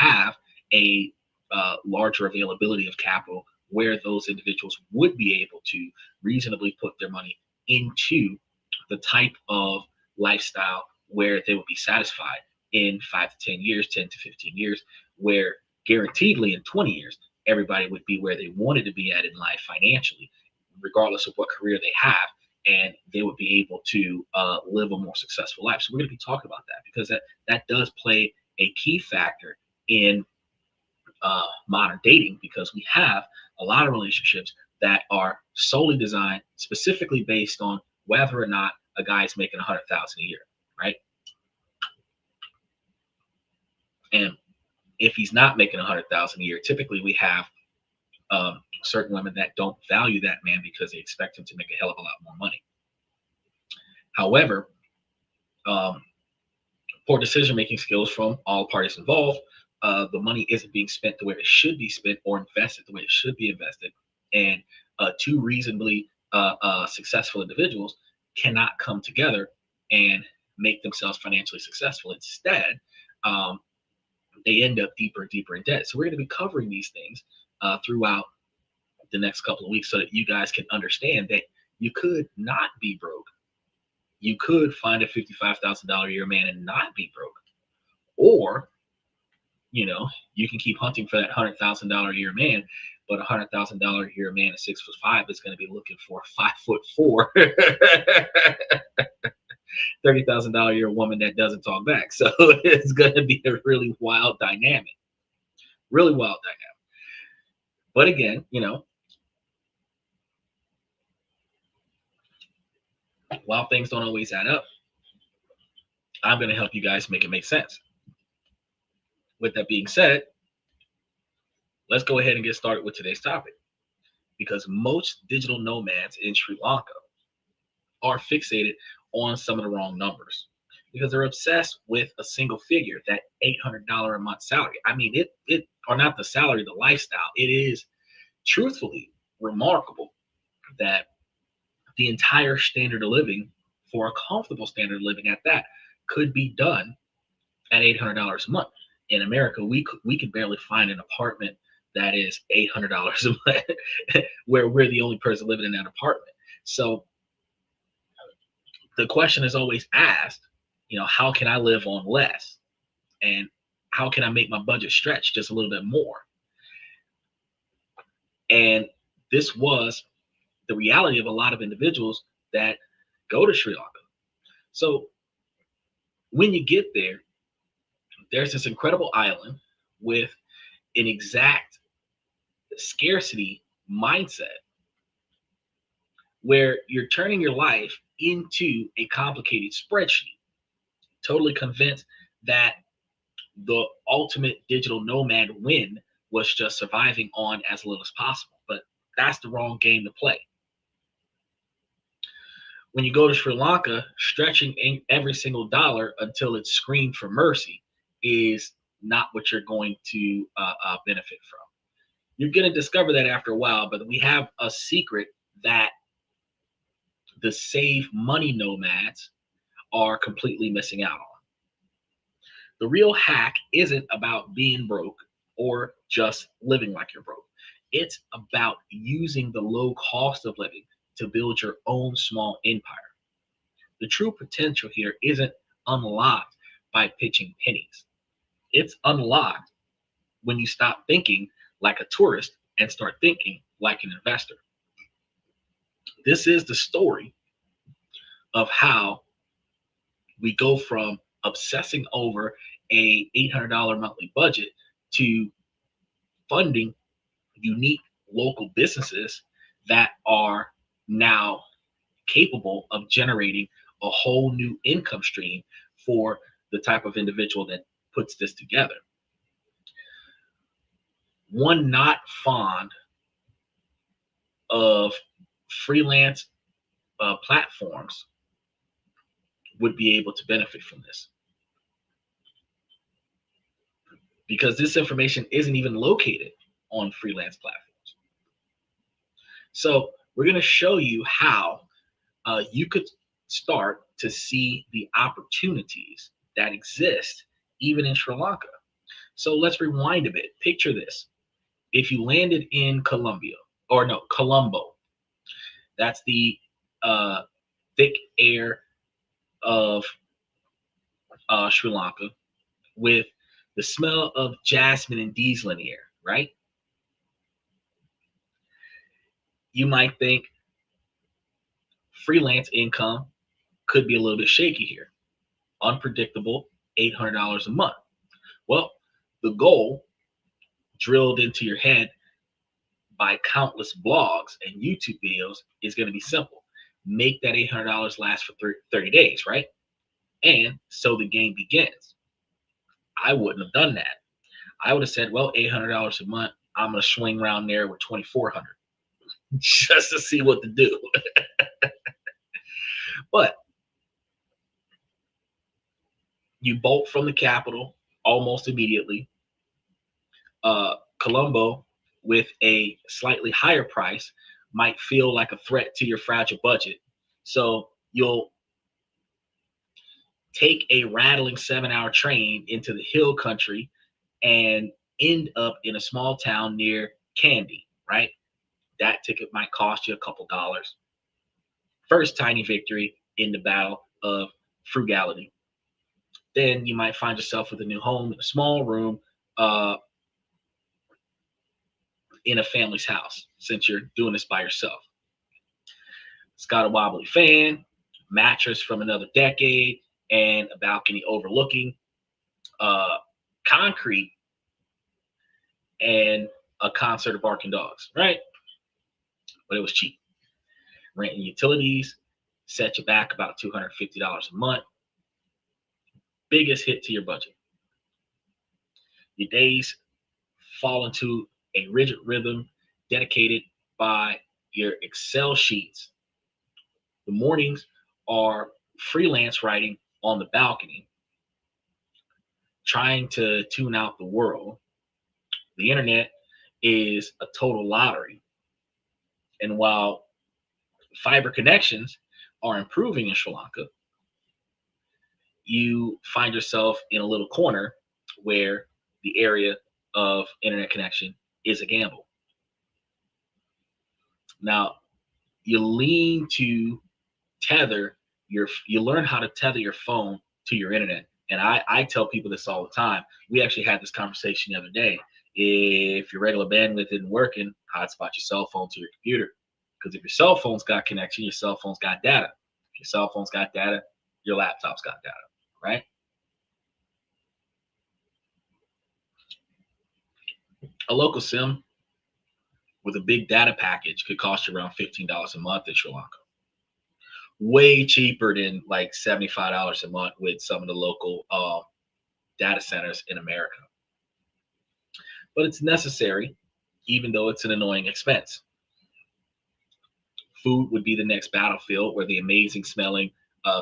have a larger availability of capital where those individuals would be able to reasonably put their money into the type of lifestyle where they would be satisfied in 5 to 10 years, 10 to 15 years, where guaranteedly in 20 years, everybody would be where they wanted to be at in life financially, regardless of what career they have, and they would be able to live a more successful life. So we're going to be talking about that because that does play a key factor in modern dating, because we have a lot of relationships that are solely designed specifically based on whether or not a guy is making 100,000 a year, right? And if he's not making 100,000 a year, typically we have certain women that don't value that man because they expect him to make a hell of a lot more money. However, poor decision-making skills from all parties involved, the money isn't being spent the way it should be spent or invested the way it should be invested. And two reasonably successful individuals cannot come together and make themselves financially successful. Instead, they end up deeper and deeper in debt. So we're going to be covering these things throughout the next couple of weeks so that you guys can understand that you could not be broke. You could find a $55,000 a year man and not be broke. Or, you can keep hunting for that $100,000 a year man, but a $100,000 a year man at 6'5" is going to be looking for a 5'4", $30,000 a year woman that doesn't talk back. So it's going to be a really wild dynamic. Really wild dynamic. But again, while things don't always add up, I'm going to help you guys make it make sense. With that being said, let's go ahead and get started with today's topic, because most digital nomads in Sri Lanka are fixated on some of the wrong numbers because they're obsessed with a single figure, that $800 a month salary. I mean, it or not the salary, the lifestyle. It is truthfully remarkable that the entire standard of living, for a comfortable standard of living at that, could be done at $800 a month. In America, we could barely find an apartment that is $800 a month where we're the only person living in that apartment. So the question is always asked, how can I live on less? And how can I make my budget stretch just a little bit more? And this was the reality of a lot of individuals that go to Sri Lanka. So when you get there, there's this incredible island with an exact scarcity mindset where you're turning your life into a complicated spreadsheet, totally convinced that the ultimate digital nomad win was just surviving on as little as possible. But that's the wrong game to play. When you go to Sri Lanka, stretching every single dollar until it's screamed for mercy is not what you're going to benefit from. You're going to discover that after a while, but we have a secret that the save money nomads are completely missing out on. The real hack isn't about being broke or just living like you're broke. It's about using the low cost of living to build your own small empire. The true potential here isn't unlocked by pitching pennies. It's unlocked when you stop thinking like a tourist and start thinking like an investor. This is the story of how we go from obsessing over a $800 monthly budget to funding unique local businesses that are now capable of generating a whole new income stream for the type of individual that puts this together. One not fond of freelance platforms would be able to benefit from this, because this information isn't even located on freelance platforms. So we're going to show you how you could start to see the opportunities that exist even in Sri Lanka. So let's rewind a bit. Picture this. If you landed in Colombia, or no, Colombo, that's the uh, thick air of Sri Lanka with the smell of jasmine and diesel in the air, right? You might think freelance income could be a little bit shaky here. Unpredictable, $800 a month. Well, the goal drilled into your head by countless blogs and YouTube videos is going to be simple. Make that $800 last for 30 days, right? And so the game begins. I wouldn't have done that. I would have said, well, $800 a month, I'm going to swing around there with 2,400 just to see what to do. But you bolt from the capital almost immediately. Colombo, with a slightly higher price, might feel like a threat to your fragile budget. So you'll take a rattling 7-hour train into the hill country and end up in a small town near Kandy, right? That ticket might cost you a couple dollars. First tiny victory in the battle of frugality. Then you might find yourself with a new home in a small room uh, in a family's house since you're doing this by yourself. It's got a wobbly fan, mattress from another decade, and a balcony overlooking uh, concrete and a concert of barking dogs, right? But it was cheap. Rent and utilities set you back about $250 a month. Biggest hit to your budget. Your days fall into a rigid rhythm dedicated by your Excel sheets. The mornings are freelance writing on the balcony, trying to tune out the world. The internet is a total lottery. And while fiber connections are improving in Sri Lanka, you find yourself in a little corner where the area of internet connection is a gamble. Now, you lean to you learn how to tether your phone to your internet. And I tell people this all the time. We actually had this conversation the other day. If your regular bandwidth isn't working, hotspot your cell phone to your computer. Because if your cell phone's got connection, your cell phone's got data. If your cell phone's got data, your laptop's got data, right? A local SIM with a big data package could cost you around $15 a month in Sri Lanka. Way cheaper than like $75 a month with some of the local data centers in America. But it's necessary, even though it's an annoying expense. Food would be the next battlefield where the amazing smelling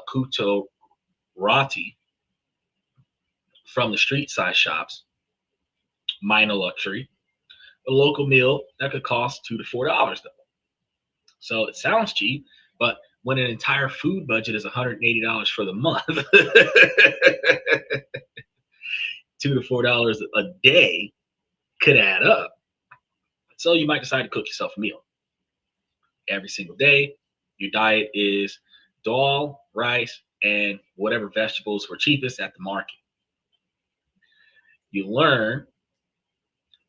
kuto roti from the street side shops, minor luxury. A local meal that could cost $2 to $4 though. So it sounds cheap, but when an entire food budget is $180 for the month, $2 to $4 a day could add up. So you might decide to cook yourself a meal every single day. Your diet is dal, rice, and whatever vegetables were cheapest at the market. You learn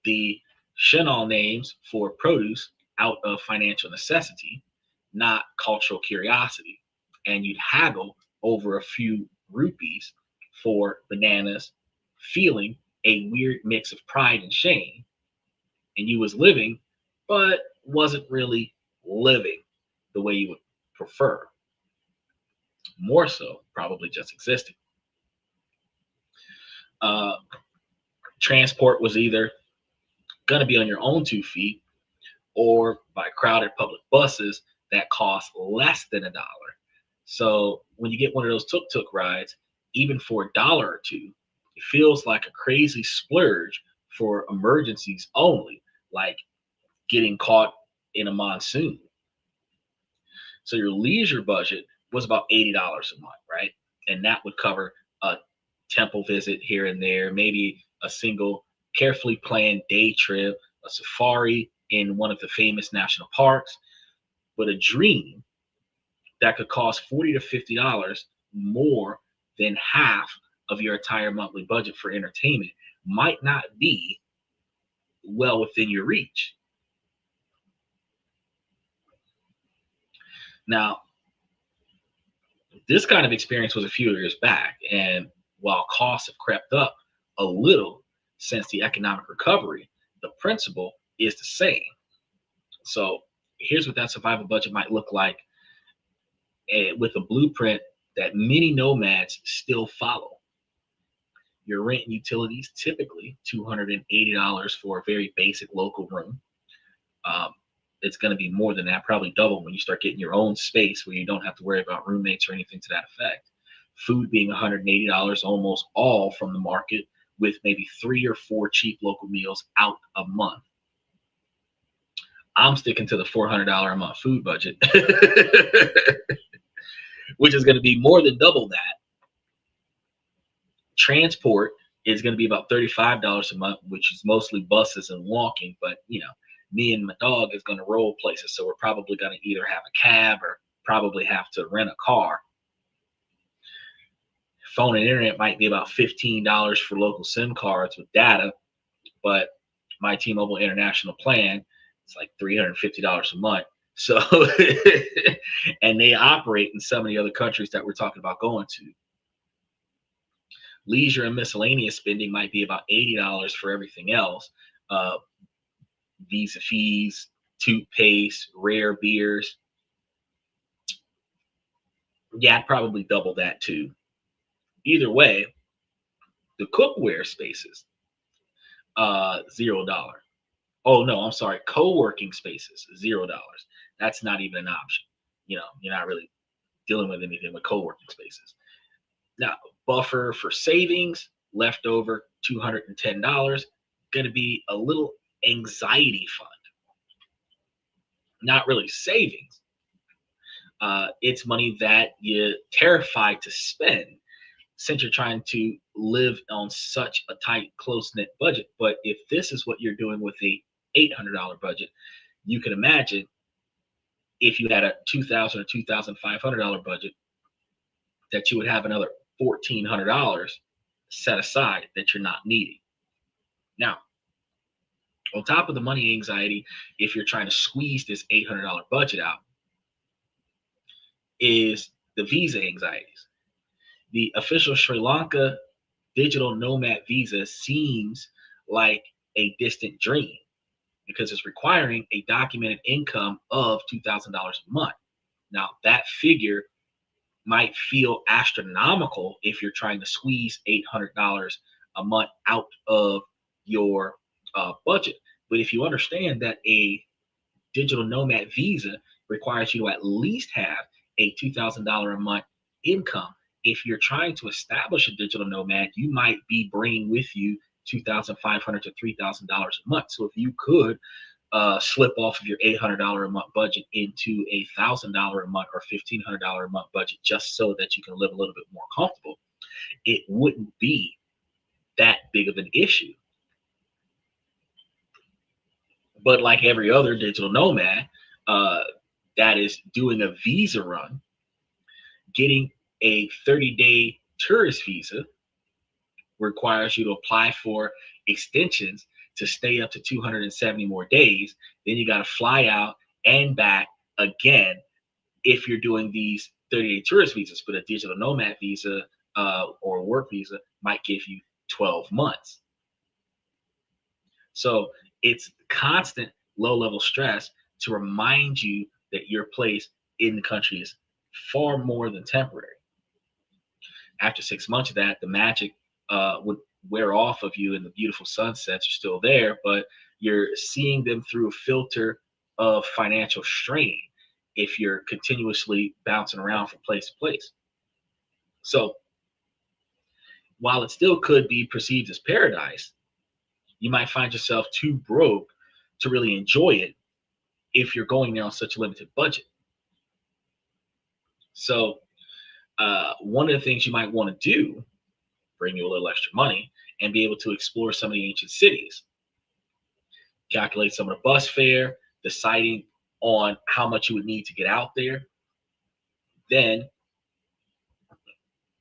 the Chinal names for produce out of financial necessity, not cultural curiosity. And you'd haggle over a few rupees for bananas, feeling a weird mix of pride and shame. And you was living, but wasn't really living the way you would prefer. More so, probably just existing. Uh, Transport was either going to be on your own 2 feet or by crowded public buses that cost less than $1. So when you get one of those tuk-tuk rides, even for $1 or two, it feels like a crazy splurge for emergencies only, like getting caught in a monsoon. So your leisure budget was about $80 a month, right? And that would cover a temple visit here and there, maybe a single carefully planned day trip, a safari in one of the famous national parks, but a dream that could cost $40 to $50 more than half of your entire monthly budget for entertainment might not be well within your reach. Now, this kind of experience was a few years back, and while costs have crept up a little since the economic recovery, the principle is the same. So, here's what that survival budget might look like, with a blueprint that many nomads still follow. Your rent and utilities, typically $280 for a very basic local room. Um, it's going to be more than that, probably double when you start getting your own space where you don't have to worry about roommates or anything to that effect. Food being $180, almost all from the market, with maybe 3 or 4 cheap local meals out a month. I'm sticking to the $400 a month food budget, which is going to be more than double that. Transport is going to be about $35 a month, which is mostly buses and walking. But me and my dog is going to roll places, so we're probably going to either have a cab or probably have to rent a car. Phone and internet might be about $15 for local SIM cards with data, but my T-Mobile International plan is like $350 a month. So, and they operate in some of the other countries that we're talking about going to. Leisure and miscellaneous spending might be about $80 for everything else. Uh, Visa fees, toothpaste, rare beers. Yeah, I'd probably double that too. Either way, the cookware spaces, $0. Oh no, I'm sorry, co-working spaces, $0. That's not even an option. You're not really dealing with anything with co-working spaces. Now, buffer for savings, leftover $210, going to be a little anxiety fund. Not really savings. It's money that you're terrified to spend since you're trying to live on such a tight, close-knit budget. But if this is what you're doing with the $800 budget, you can imagine if you had a $2,000 or $2,500 budget, that you would have another $1,400 set aside that you're not needing. Now, on top of the money anxiety, if you're trying to squeeze this $800 budget out, is the visa anxieties. The official Sri Lanka digital nomad visa seems like a distant dream because it's requiring a documented income of $2,000 a month. Now, that figure might feel astronomical if you're trying to squeeze $800 a month out of your budget. But if you understand that a digital nomad visa requires you to at least have a $2,000 a month income, if you're trying to establish a digital nomad, you might be bringing with you $2,500 to $3,000 a month. So if you could slip off of your $800 a month budget into a $1,000 a month or $1,500 a month budget just so that you can live a little bit more comfortable, it wouldn't be that big of an issue. But like every other digital nomad that is doing a visa run, getting a 30-day tourist visa requires you to apply for extensions to stay up to 270 more days. Then you got to fly out and back again if you're doing these 30-day tourist visas. But a digital nomad visa or work visa might give you 12 months. So it's constant low-level stress to remind you that your place in the country is far more than temporary. After 6 months of that, the magic would wear off of you and the beautiful sunsets are still there, but you're seeing them through a filter of financial strain if you're continuously bouncing around from place to place. So while it still could be perceived as paradise, you might find yourself too broke to really enjoy it if you're going there on such a limited budget. So one of the things you might want to do, bring you a little extra money, and be able to explore some of the ancient cities. Calculate some of the bus fare, deciding on how much you would need to get out there. Then,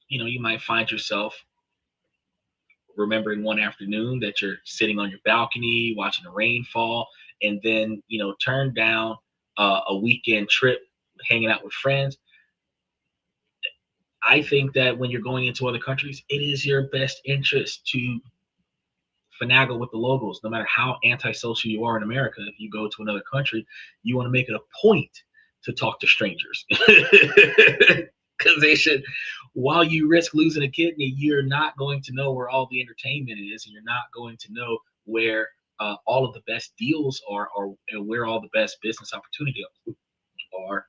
you might find yourself remembering one afternoon that you're sitting on your balcony watching the rain fall, and then turn down a weekend trip hanging out with friends. I think that when you're going into other countries, it is your best interest to finagle with the locals. No matter how antisocial you are in America, if you go to another country, you want to make it a point to talk to strangers. Because they should, while you risk losing a kidney, you're not going to know where all the entertainment is, and you're not going to know where all of the best deals are, or where all the best business opportunities are,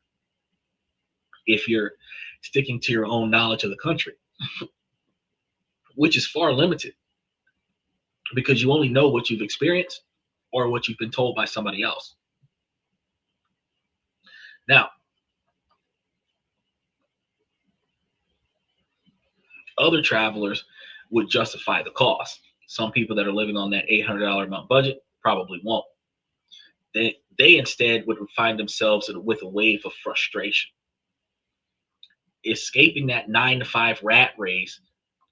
if you're sticking to your own knowledge of the country, which is far limited, because you only know what you've experienced or what you've been told by somebody else. Now, other travelers would justify the cost. Some people that are living on that $800 a month budget probably won't. They instead would find themselves with a wave of frustration, escaping that 9 to 5 rat race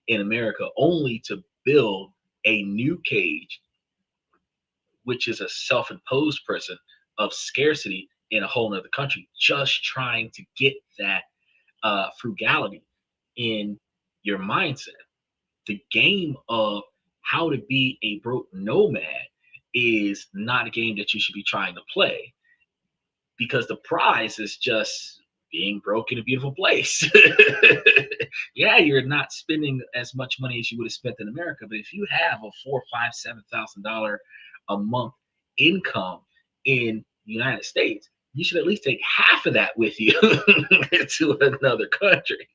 in America, only to build a new cage, which is a self-imposed prison of scarcity in a whole nother country, just trying to get that frugality in your mindset. The game of how to be a broke nomad is not a game that you should be trying to play, because the prize is just being broke in a beautiful place. Yeah, you're not spending as much money as you would have spent in America, but if you have a $4, $5, $7,000 a month income in the United States, you should at least take half of that with you to another country.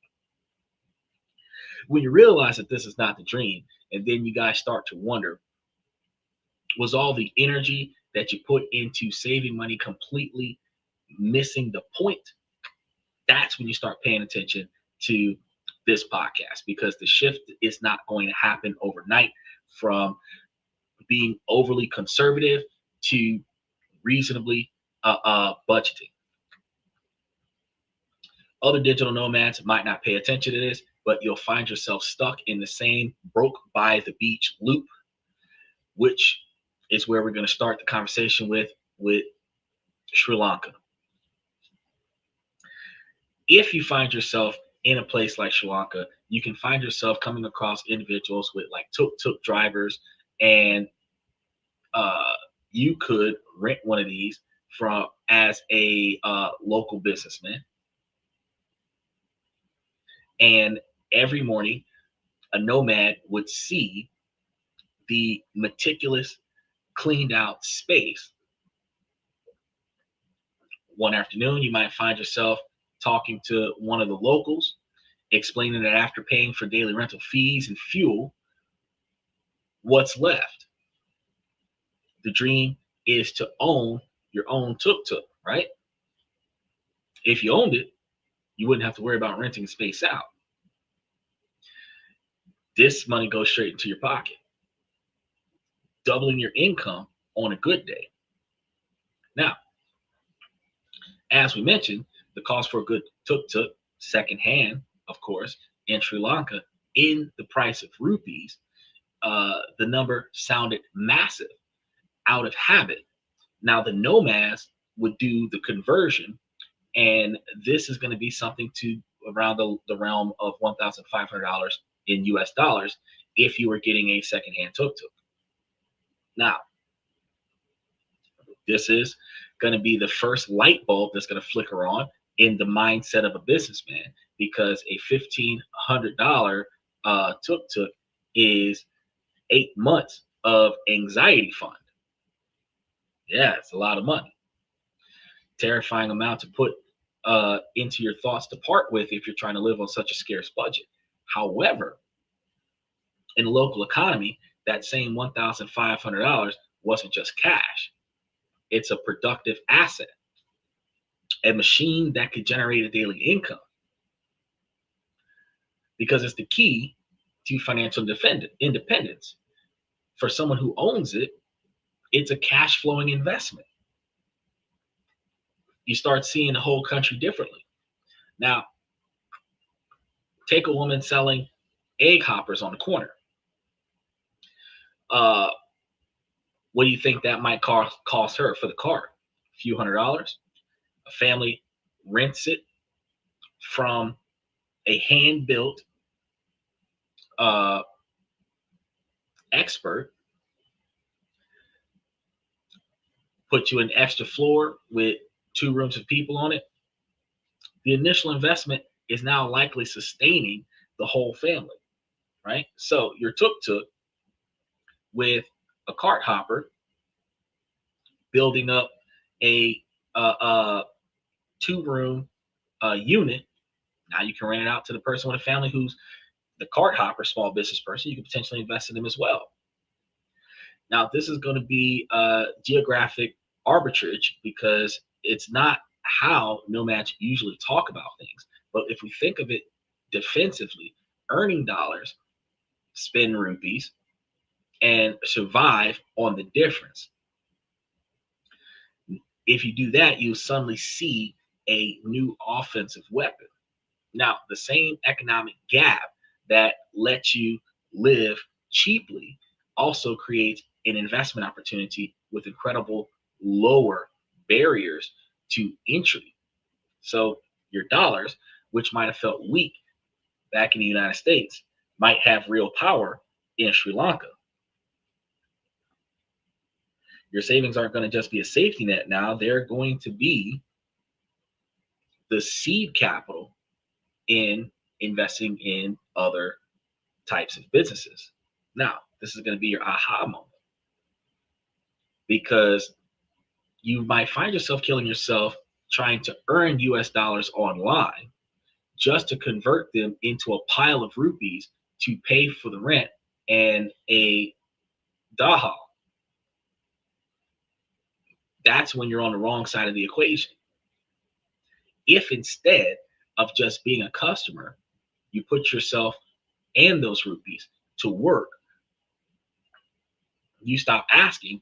When you realize that this is not the dream, and then you guys start to wonder, was all the energy that you put into saving money completely missing the point? That's when you start paying attention to this podcast, because the shift is not going to happen overnight from being overly conservative to reasonably budgeting. Other digital nomads might not pay attention to this, but you'll find yourself stuck in the same broke by the beach loop, which is where we're going to start the conversation with Sri Lanka. If you find yourself in a place like Sri Lanka, you can find yourself coming across individuals with like tuk-tuk drivers, and you could rent one of these from as a local businessman. And every morning, a nomad would see the meticulous, cleaned out space. One afternoon, you might find yourself talking to one of the locals, explaining that after paying for daily rental fees and fuel, what's left? The dream is to own your own tuk-tuk, right? If you owned it, you wouldn't have to worry about renting space out. This money goes straight into your pocket, doubling your income on a good day. Now, as we mentioned, the cost for a good tuk-tuk, secondhand, of course, in Sri Lanka, in the price of rupees, the number sounded massive out of habit. Now, the nomads would do the conversion, and this is going to be something to around the realm of $1,500 in US dollars if you were getting a secondhand tuk-tuk. Now, this is going to be the first light bulb that's going to flicker on in the mindset of a businessman, because a $1,500 tuk-tuk is 8 months of anxiety fund. Yeah, it's a lot of money. Terrifying amount to put into your thoughts to part with if you're trying to live on such a scarce budget. However, in the local economy, that same $1,500 wasn't just cash. It's a productive asset, a machine that could generate a daily income, because it's the key to financial independence. For someone who owns it, it's a cash flowing investment. You start seeing the whole country differently. Now, take a woman selling egg hoppers on the corner. Uh, what do you think that might cost her for the cart? A few $100s. A family rents it from a hand built expert, put you an extra floor with 2 rooms of people on it. The initial investment is now likely sustaining the whole family, right? So your tuk-tuk with a cart hopper building up a 2 room unit. Now you can rent it out to the person with a family who's the cart hopper, small business person. You can potentially invest in them as well. Now, this is going to be geographic arbitrage because it's not how nomads usually talk about things. But if we think of it defensively, earning dollars, spend rupees, and survive on the difference. If you do that, you suddenly see a new offensive weapon. Now, the same economic gap that lets you live cheaply also creates an investment opportunity with incredible lower barriers to entry. So your dollars, which might have felt weak back in the United States, might have real power in Sri Lanka. Your savings aren't going to just be a safety net now, they're going to be the seed capital in investing in other types of businesses. Now, this is going to be your aha moment because you might find yourself killing yourself trying to earn US dollars online just to convert them into a pile of rupees to pay for the rent and a dahal. That's when you're on the wrong side of the equation. If instead of just being a customer, you put yourself and those rupees to work, you stop asking,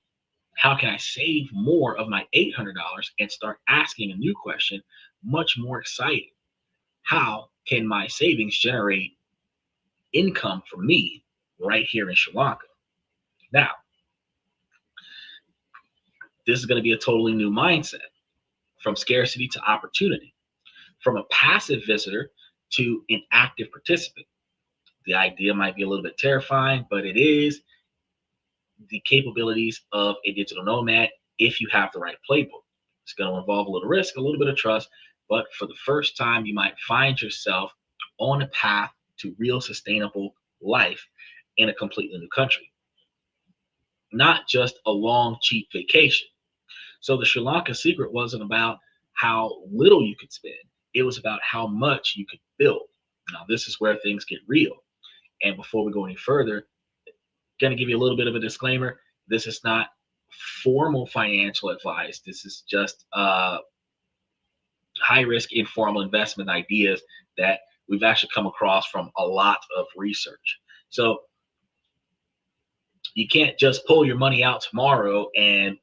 how can I save more of my $800 and start asking a new question, much more exciting. How can my savings generate income for me right here in Sri Lanka? Now, this is going to be a totally new mindset from scarcity to opportunity, from a passive visitor to an active participant. The idea might be a little bit terrifying, but it is the capabilities of a digital nomad if you have the right playbook. It's going to involve a little risk, a little bit of trust, but for the first time, you might find yourself on a path to real sustainable life in a completely new country, not just a long, cheap vacation. So the Sri Lanka secret wasn't about how little you could spend. It was about how much you could build. Now, this is where things get real. And before we go any further, going to give you a little bit of a disclaimer. This is not formal financial advice. This is just high risk informal investment ideas that we've actually come across from a lot of research. So you can't just pull your money out tomorrow and,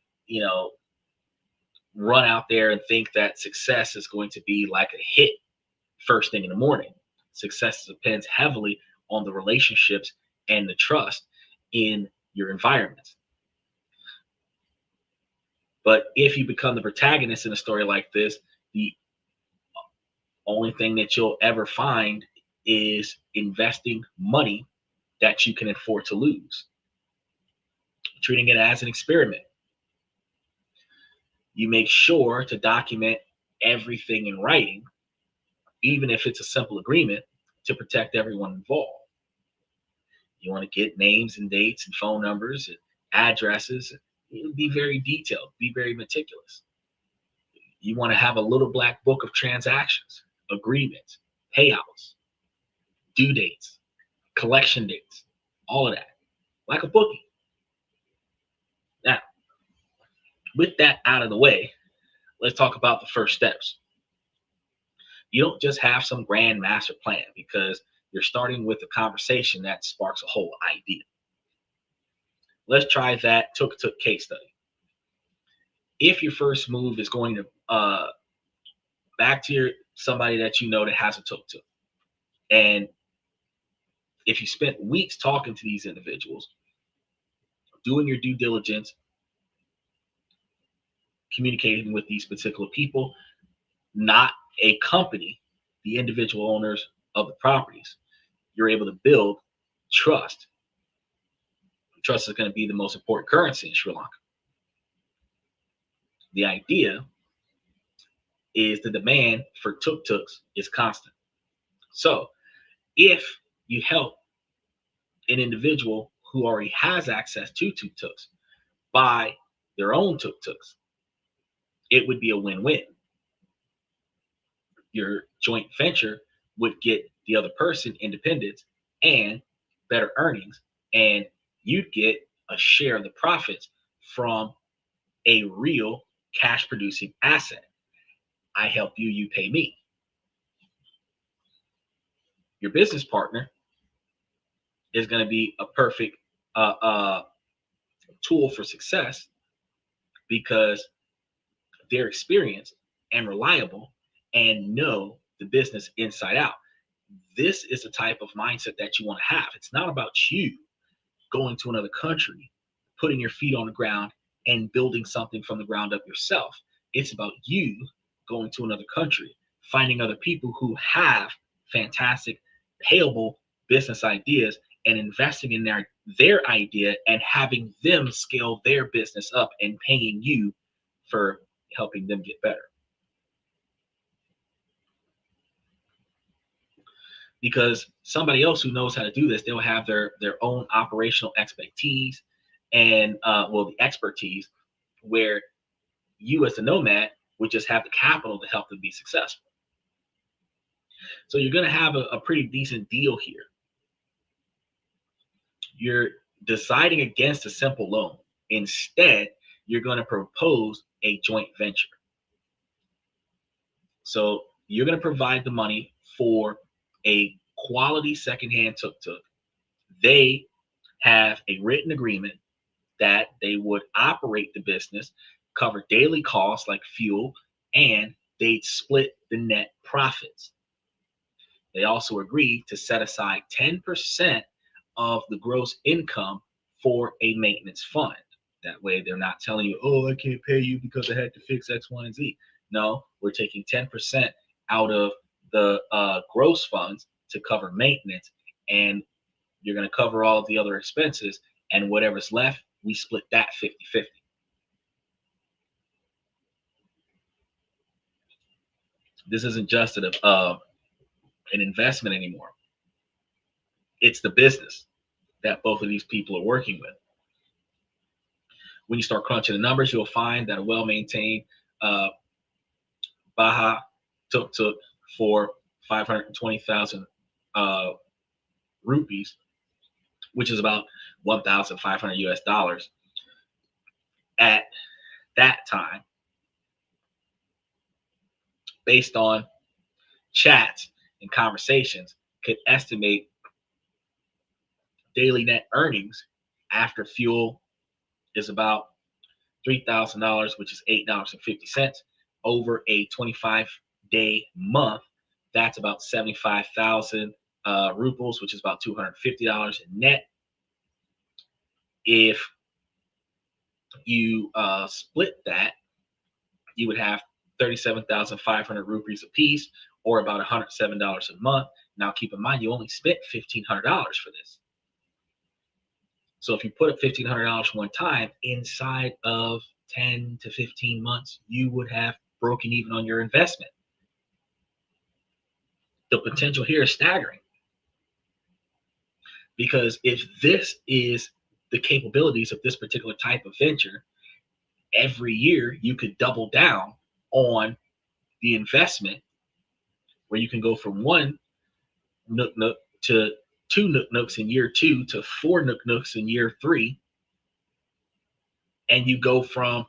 run out there and think that success is going to be like a hit first thing in the morning. Success depends heavily on the relationships and the trust in your environment. But if you become the protagonist in a story like this, the only thing that you'll ever find is investing money that you can afford to lose, treating it as an experiment. You make sure to document everything in writing, even if it's a simple agreement, to protect everyone involved. You want to get names and dates and phone numbers and addresses. Be very detailed, be very meticulous. You want to have a little black book of transactions, agreements, payouts, due dates, collection dates, all of that, like a bookie. Now, with that out of the way, let's talk about the first steps. You don't just have some grand master plan because You're starting with a conversation that sparks a whole idea. Let's try that tuk-tuk case study. If your first move is going to back to somebody that you know that has a tuk-tuk, and if you spent weeks talking to these individuals, doing your due diligence, communicating with these particular people, not a company, the individual owners of the properties, you're able to build trust. Trust is going to be the most important currency in Sri Lanka. The idea is the demand for tuk-tuks is constant. So if you help an individual who already has access to tuk-tuks buy their own tuk-tuks, it would be a win-win. Your joint venture would get the other person independence and better earnings, and you'd get a share of the profits from a real cash producing asset. I help you, you pay me. Your business partner is going to be a perfect tool for success because they're experienced and reliable and know the business inside out. This is the type of mindset that you want to have. It's not about you going to another country, putting your feet on the ground and building something from the ground up yourself. It's about you going to another country, finding other people who have fantastic, payable business ideas and investing in their idea and having them scale their business up and paying you for helping them get better. Because somebody else who knows how to do this, they'll have their own operational expertise and the expertise, where you as the nomad would just have the capital to help them be successful. So you're going to have a pretty decent deal here. You're deciding against a simple loan. Instead, you're going to propose a joint venture. So you're going to provide the money for a quality secondhand tuk-tuk. They have a written agreement that they would operate the business, cover daily costs like fuel, and they'd split the net profits. They also agreed to set aside 10% of the gross income for a maintenance fund. That way, they're not telling you, oh, I can't pay you because I had to fix X, Y, and Z. No, we're taking 10% out of the gross funds to cover maintenance, and you're going to cover all of the other expenses, and whatever's left, we split that 50-50. This isn't just an investment anymore. It's the business that both of these people are working with. When you start crunching the numbers, you'll find that a well-maintained Baja tuk-tuk for 520,000 rupees, which is about 1,500 US dollars at that time, based on chats and conversations, could estimate daily net earnings after fuel is about $3,000, which is $8.50 over a 25-day month. That's about 75,000 rupees, which is about $250 net. If you split that, you would have 37,500 rupees a piece, or about $107 a month. Now, keep in mind, you only spent $1,500 for this. So if you put up $1,500 one time, inside of 10 to 15 months, you would have broken even on your investment. The potential here is staggering, because if this is the capabilities of this particular type of venture, every year you could double down on the investment, where you can go from one nook to two nooks in year 2 to 4 nooks in year 3, and you go from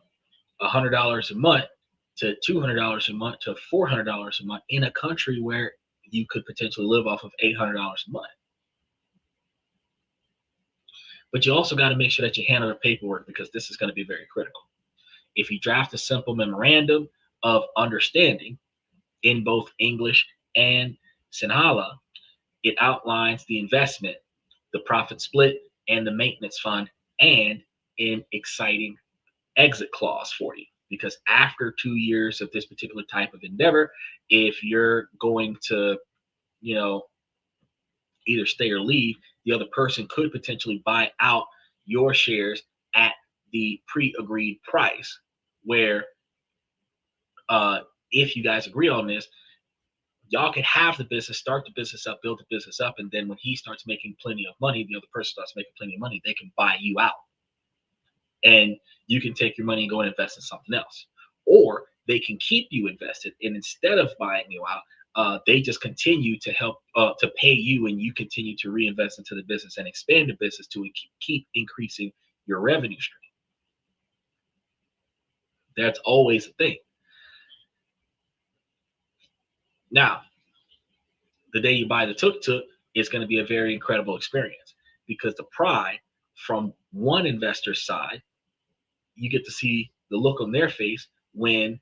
$100 a month to $200 a month to $400 a month in a country where you could potentially live off of $800 a month. But you also got to make sure that you handle the paperwork, because this is going to be very critical. If you draft a simple memorandum of understanding in both English and Sinhala, it outlines the investment, the profit split, and the maintenance fund, and an exciting exit clause for you. Because after 2 years of this particular type of endeavor, if you're going to, you know, either stay or leave, the other person could potentially buy out your shares at the pre-agreed price. Where uh, if you guys agree on this, y'all can have the business, start the business up, build the business up, and then when he starts making plenty of money, the other person starts making plenty of money, they can buy you out, and you can take your money and go and invest in something else. Or they can keep you invested, and instead of buying you out, they just continue to help to pay you, and you continue to reinvest into the business and expand the business to keep increasing your revenue stream. That's always a thing. Now, the day you buy the tuk-tuk, it's going to be a very incredible experience, because the pride from one investor's side, you get to see the look on their face when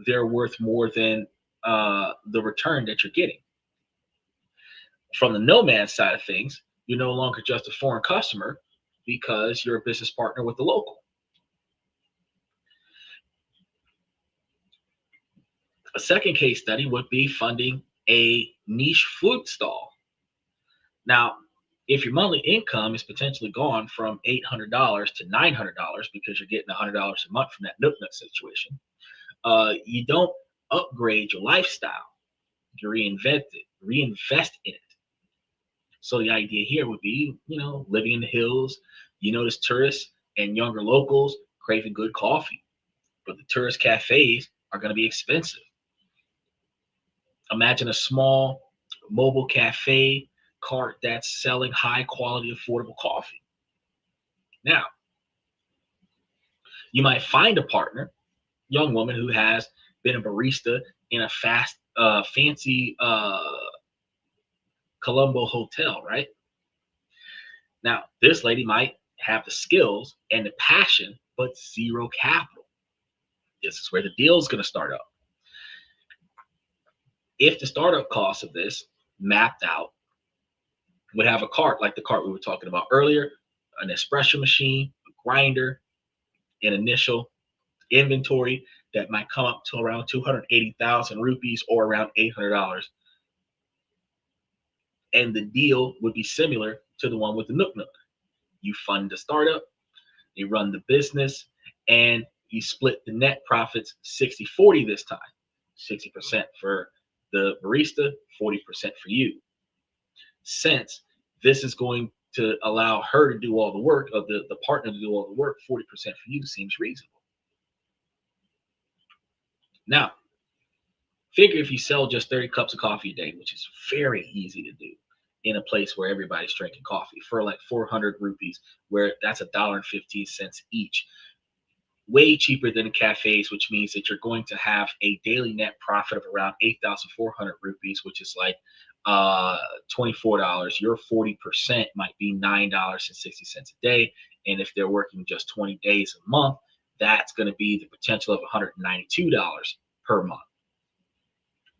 they're worth more than the return that you're getting. From the nomad side of things, you're no longer just a foreign customer, because you're a business partner with the local. A second case study would be funding a niche food stall. Now, if your monthly income is potentially gone from $800 to $900 because you're getting $100 a month from that Nook Nook situation, you don't upgrade your lifestyle. You reinvest in it. So the idea here would be, living in the hills. You notice tourists and younger locals craving good coffee, but the tourist cafes are going to be expensive. Imagine a small mobile cafe cart that's selling high quality, affordable coffee. Now, you might find a partner, young woman who has been a barista in a fancy Colombo hotel, right? Now, this lady might have the skills and the passion, but zero capital. This is where the deal is going to start up. If the startup cost of this mapped out would have a cart like the cart we were talking about earlier, an espresso machine, a grinder, an initial inventory that might come up to around 280,000 rupees or around $800. And the deal would be similar to the one with the Nook Nook. You fund the startup, you run the business, and you split the net profits 60-40 this time. 60% for the barista, 40% for you. Since this is going to allow her to do all the work, of the partner to do all the work, 40% for you seems reasonable. Now, figure if you sell just 30 cups of coffee a day, which is very easy to do in a place where everybody's drinking coffee, for like 400 rupees, where that's $1.15 each. Way cheaper than the cafes, which means that you're going to have a daily net profit of around 8,400 rupees, which is like $24. Your 40% might be $9.60 a day. And if they're working just 20 days a month, that's going to be the potential of $192 per month.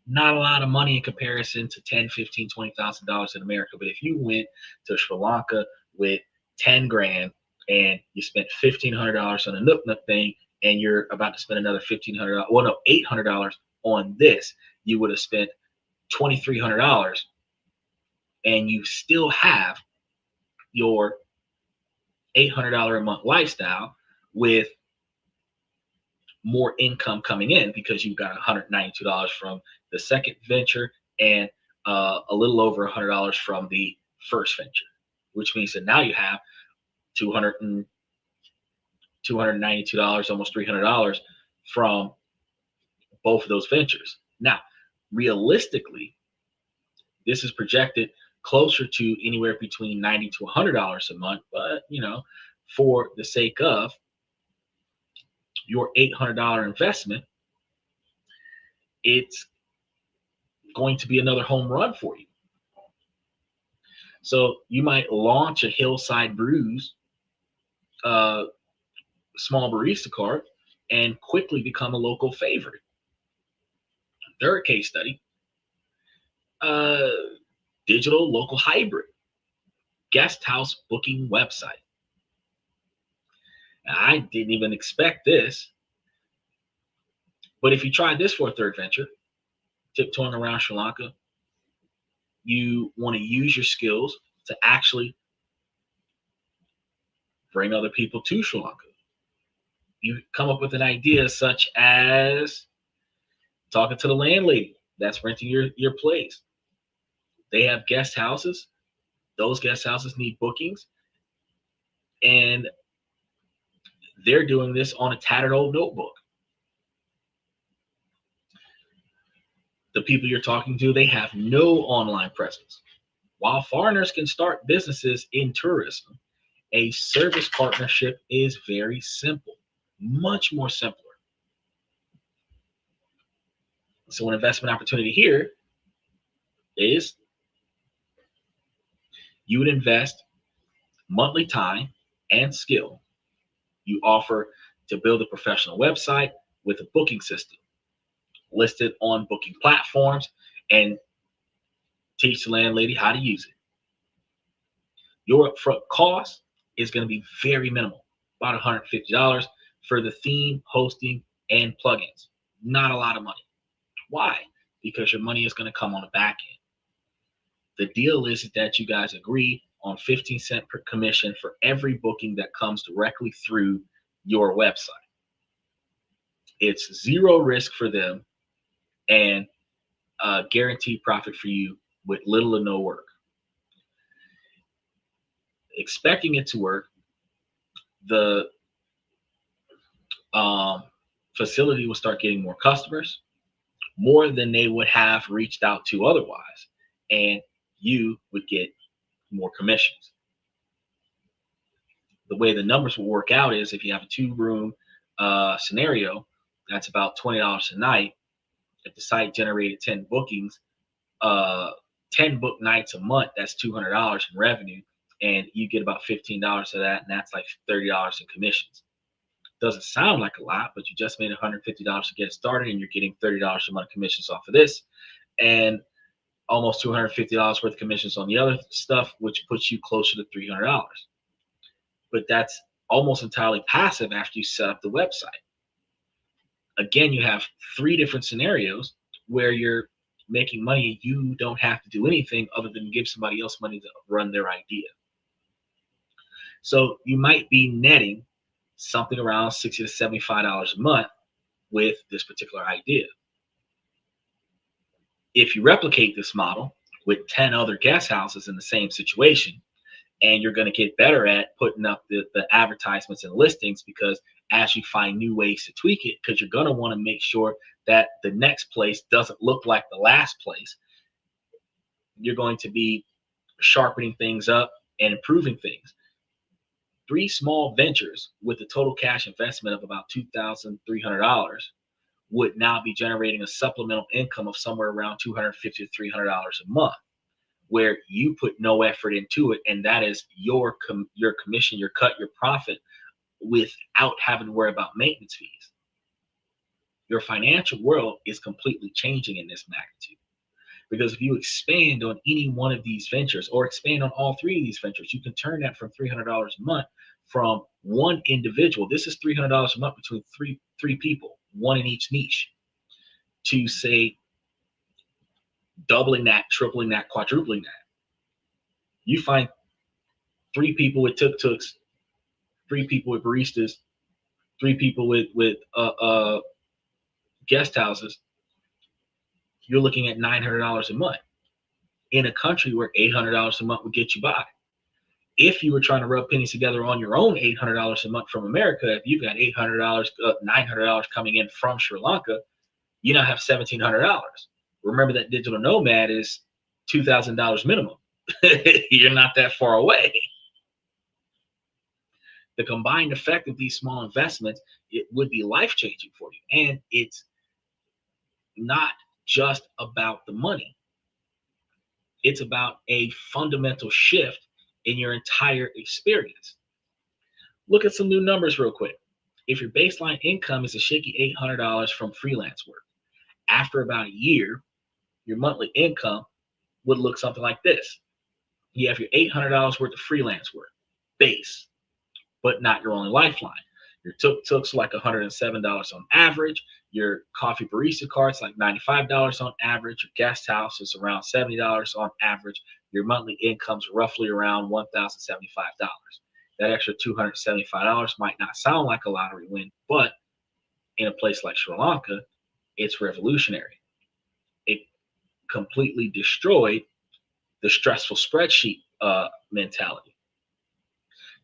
Not a lot of money in comparison to $10, $15, $20,000 in America. But if you went to Sri Lanka with 10 grand and you spent $1,500 on a Nook Nook thing, and you're about to spend another $1,500, well, no, $800 on this, you would have spent $2,300, and you still have your $800 a month lifestyle with more income coming in, because you've got $192 from the second venture and a little over $100 from the first venture, which means that now you have $292, almost $300 from both of those ventures. Now, realistically, this is projected closer to anywhere between $90 to $100 a month, but for the sake of your $800 investment, it's going to be another home run for you. So you might launch a hillside brews, uh, small barista cart, and quickly become a local favorite. Third case study, uh, digital local hybrid guest house booking website. Now, I didn't even expect this, but if you tried this for a third venture, tiptoeing around Sri Lanka, you want to use your skills to actually bring other people to Sri Lanka. You come up with an idea such as talking to the landlady that's renting your place. They have guest houses. Those guest houses need bookings, and they're doing this on a tattered old notebook. The people you're talking to, they have no online presence. While foreigners can start businesses in tourism, a service partnership is very simple, much more simpler. So, an investment opportunity here is you would invest monthly time and skill. You offer to build a professional website with a booking system listed on booking platforms and teach the landlady how to use it. Your upfront cost is going to be very minimal, about $150 for the theme, hosting, and plugins. Not a lot of money. Why? Because your money is going to come on the back end. The deal is that you guys agree on 15 cents per commission for every booking that comes directly through your website. It's zero risk for them and guaranteed profit for you with little or no work. Expecting it to work, the um, facility will start getting more customers, more than they would have reached out to otherwise, and you would get more commissions. The way the numbers will work out is if you have a two-room scenario, that's about $20 a night. If the site generated 10 bookings, uh, 10 book nights a month, that's $200 in revenue, and you get about $15 of that, and that's like $30 in commissions. Doesn't sound like a lot, but you just made $150 to get started, and you're getting $30 a month commissions off of this, and almost $250 worth of commissions on the other stuff, which puts you closer to $300. But that's almost entirely passive after you set up the website. Again, you have three different scenarios where you're making money. You don't have to do anything other than give somebody else money to run their idea. So you might be netting something around $60 to $75 a month with this particular idea. If you replicate this model with 10 other guest houses in the same situation, and you're going to get better at putting up the advertisements and listings, because as you find new ways to tweak it, because you're going to want to make sure that the next place doesn't look like the last place, you're going to be sharpening things up and improving things. Three small ventures with a total cash investment of about $2,300 would now be generating a supplemental income of somewhere around $250 to $300 a month, where you put no effort into it, and that is your commission, your cut, your profit, without having to worry about maintenance fees. Your financial world is completely changing in this magnitude, because if you expand on any one of these ventures, or expand on all three of these ventures, you can turn that from $300 a month from one individual. This is $300 a month between three people, one in each niche, to say doubling that, tripling that, quadrupling that. You find three people with tuk-tuks, three people with baristas, three people with guest houses, you're looking at $900 a month in a country where $800 a month would get you by. If you were trying to rub pennies together on your own, $800 a month from America, if you've got $800, $900 coming in from Sri Lanka, you now have $1,700. Remember that digital nomad is $2,000 minimum. You're not that far away. The combined effect of these small investments, it would be life changing for you. And it's not just about the money. It's about a fundamental shift in your entire experience. Look at some new numbers real quick. If your baseline income is a shaky $800 from freelance work, after about a year, your monthly income would look something like this. You have your $800 worth of freelance work, base, but not your only lifeline. Your tuk-tuk's like $107 on average. Your coffee barista cart's like $95 on average. Your guest house is around $70 on average. Your monthly income's roughly around $1,075. That extra $275 might not sound like a lottery win, but in a place like Sri Lanka, it's revolutionary. It completely destroyed the stressful spreadsheet mentality.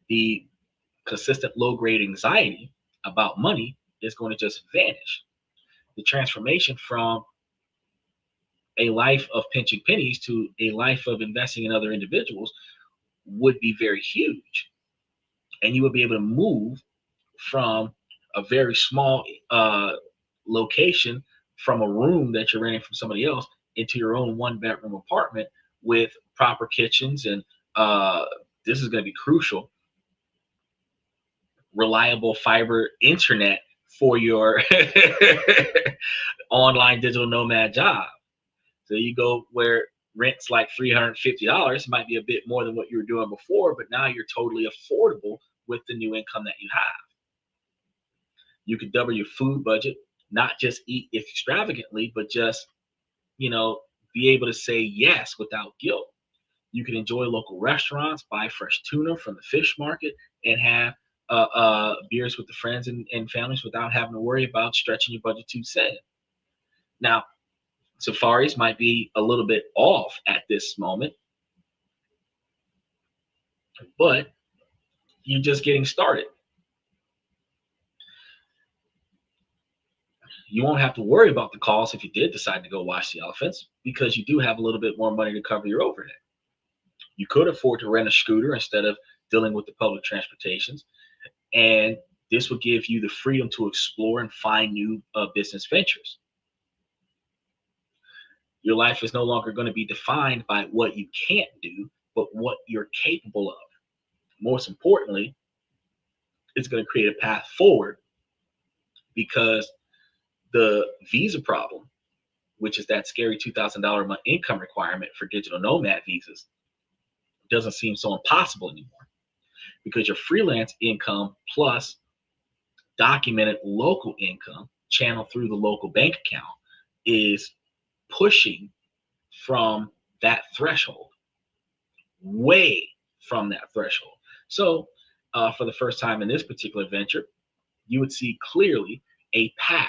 The consistent low grade anxiety about money is going to just vanish. The transformation from a life of pinching pennies to a life of investing in other individuals would be very huge. And you would be able to move from a very small location, from a room that you're renting from somebody else, into your own 1 bedroom apartment with proper kitchens and this is going to be crucial, reliable fiber internet for your online digital nomad job. So you go where rent's like $350, might be a bit more than what you were doing before, but now you're totally affordable with the new income that you have. You could double your food budget, not just eat extravagantly, but just, be able to say yes without guilt. You can enjoy local restaurants, buy fresh tuna from the fish market, and have beers with the friends and families without having to worry about stretching your budget too thin. Now, safaris might be a little bit off at this moment, but you're just getting started. You won't have to worry about the cost if you did decide to go watch the elephants because you do have a little bit more money to cover your overhead. You could afford to rent a scooter instead of dealing with the public transportations. And this will give you the freedom to explore and find new business ventures. Your life is no longer going to be defined by what you can't do, but what you're capable of. Most importantly, it's going to create a path forward because the visa problem, which is that scary $2,000 a month income requirement for digital nomad visas, doesn't seem so impossible anymore because your freelance income plus documented local income channeled through the local bank account is pushing from that threshold, way from that threshold. So for the first time in this particular venture, you would see clearly a path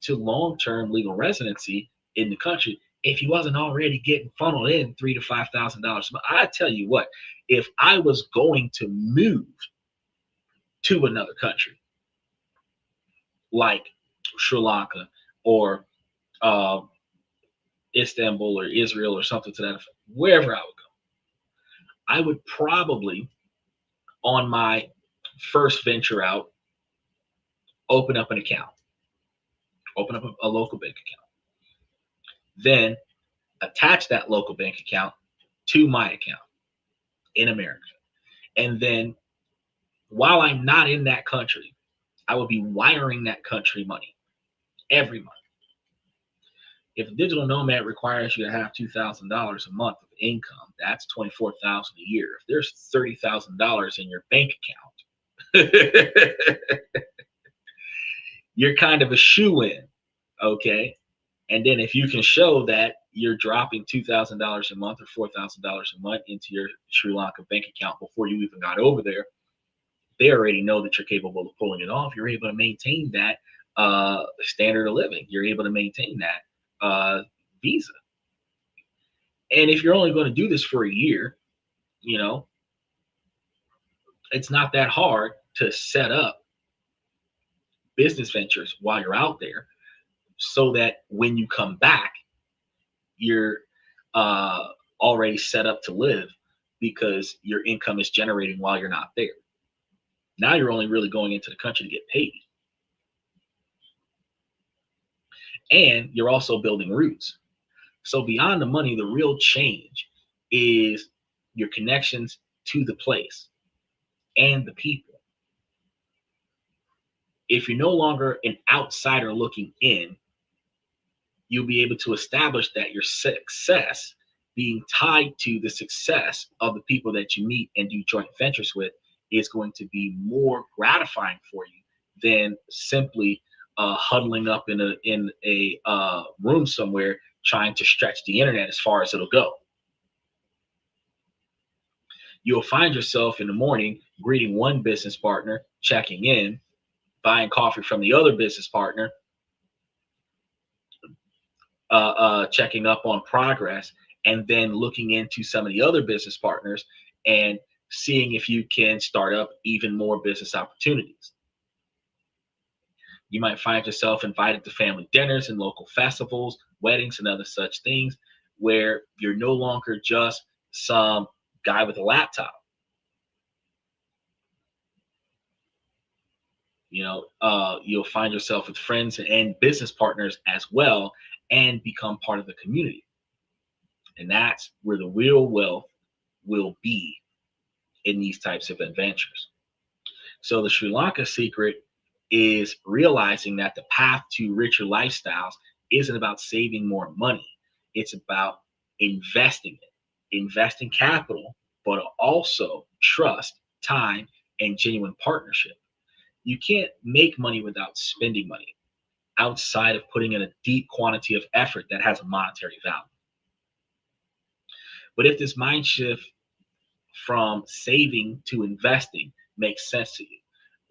to long-term legal residency in the country if he wasn't already getting funneled in $3,000 to $5,000. But I tell you what, if I was going to move to another country like Sri Lanka or uh, Istanbul or Israel or something to that effect, wherever I would go, I would probably, on my first venture out, open up an account, open up a local bank account, then attach that local bank account to my account in America. And then while I'm not in that country, I will be wiring that country money every month. If a digital nomad requires you to have $2,000 a month of income, that's $24,000 a year. If there's $30,000 in your bank account, you're kind of a shoe-in, okay? And then if you can show that you're dropping $2,000 a month or $4,000 a month into your Sri Lanka bank account before you even got over there, they already know that you're capable of pulling it off. You're able to maintain that standard of living. You're able to maintain that visa. And if you're only going to do this for a year, it's not that hard to set up business ventures while you're out there so that when you come back, you're already set up to live because your income is generating while you're not there. Now you're only really going into the country to get paid. and you're also building roots. So beyond the money, the real change is your connections to the place and the people. If you're no longer an outsider looking in, you'll be able to establish that your success being tied to the success of the people that you meet and do joint ventures with is going to be more gratifying for you than simply huddling up in a room somewhere trying to stretch the internet as far as it'll go. You'll find yourself in the morning greeting one business partner, checking in, buying coffee from the other business partner, checking up on progress, and then looking into some of the other business partners and seeing if you can start up even more business opportunities. You might find yourself invited to family dinners and local festivals, weddings, and other such things where you're no longer just some guy with a laptop. You'll find yourself with friends and business partners as well and become part of the community. And that's where the real wealth will be in these types of adventures. So the Sri Lanka secret is realizing that the path to richer lifestyles isn't about saving more money. It's about investing it, investing capital, but also trust, time, and genuine partnership. You can't make money without spending money outside of putting in a deep quantity of effort that has a monetary value. But if this mind shift from saving to investing makes sense to you,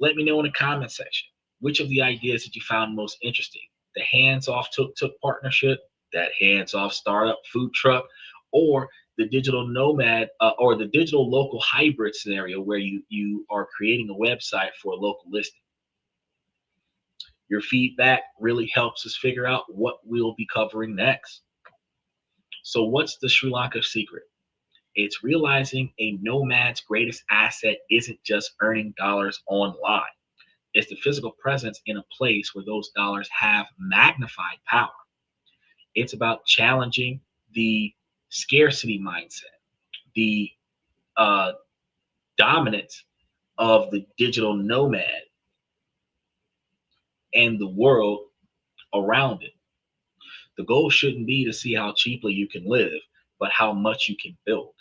let me know in the comment section which of the ideas that you found most interesting. The hands-off tuk-tuk partnership, that hands-off startup food truck, or the digital nomad or the digital local hybrid scenario where you are creating a website for a local listing. Your feedback really helps us figure out what we'll be covering next. So what's the Sri Lanka secret? It's realizing a nomad's greatest asset isn't just earning dollars online. It's the physical presence in a place where those dollars have magnified power. It's about challenging the scarcity mindset, the uh, dominance of the digital nomad and the world around it. The goal shouldn't be to see how cheaply you can live, but how much you can build,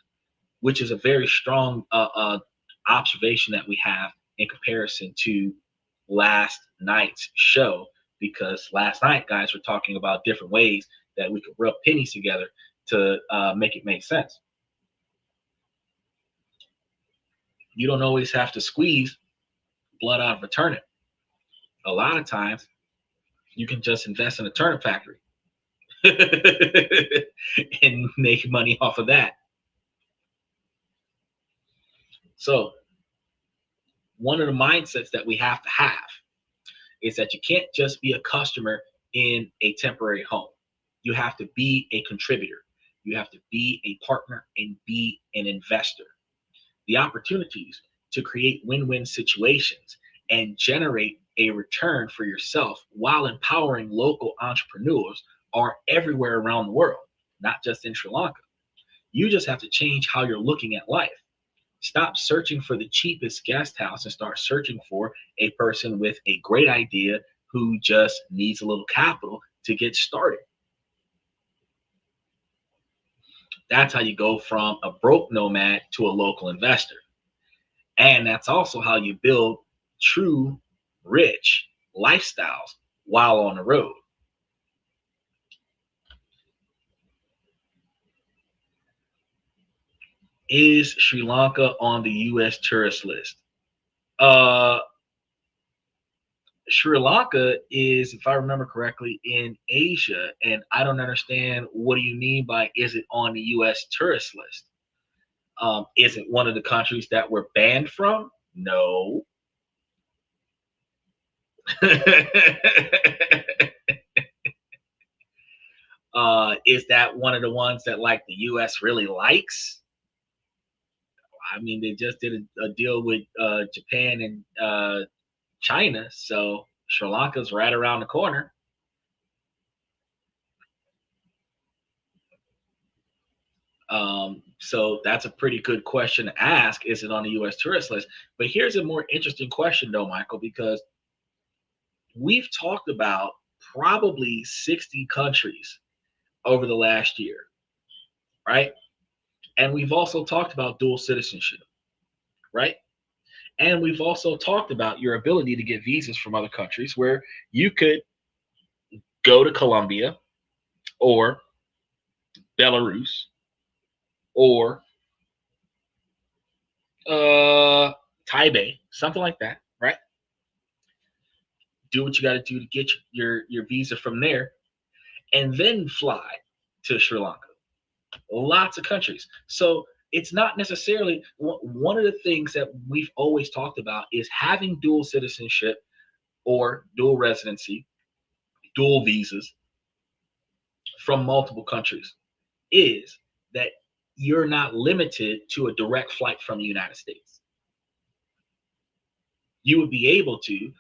which is a very strong observation that we have in comparison to last night's show. Because last night, guys, we're talking about different ways that we could rub pennies together to make it make sense. You don't always have to squeeze blood out of a turnip. A lot of times, you can just invest in a turnip factory and make money off of that. So, one of the mindsets that we have to have is that you can't just be a customer in a temporary home. You have to be a contributor. You have to be a partner and be an investor. The opportunities to create win-win situations and generate a return for yourself while empowering local entrepreneurs are everywhere around the world, not just in Sri Lanka. You just have to change how you're looking at life. Stop searching for the cheapest guest house and start searching for a person with a great idea who just needs a little capital to get started. That's how you go from a broke nomad to a local investor. And that's also how you build true rich lifestyles while on the road. Is Sri Lanka on the US tourist list? Uh, Sri Lanka is, if I remember correctly, in Asia, and I don't understand what do you mean by is it on the US tourist list? Is it one of the countries that we're banned from? No. Is that one of the ones that like the US really likes? I mean, they just did a deal with Japan and China, so Sri Lanka's right around the corner. So that's a pretty good question to ask. Is it on the U.S. tourist list? But here's a more interesting question, though, Michael, because we've talked about probably 60 countries over the last year, right? And we've also talked about dual citizenship, right? And we've also talked about your ability to get visas from other countries where you could go to Colombia or Belarus or Taipei, something like that, right? Do what you got to do to get your visa from there, and then fly to Sri Lanka. Lots of countries. So it's not necessarily one of the things that we've always talked about is having dual citizenship or dual residency, dual visas from multiple countries is that you're not limited to a direct flight from the United States. You would be able to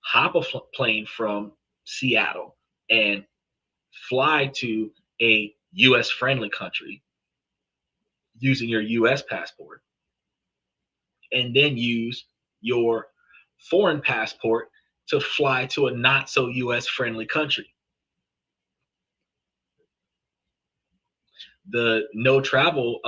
hop a plane from Seattle and fly to a US friendly country using your US passport and then use your foreign passport to fly to a not so US friendly country. The no travel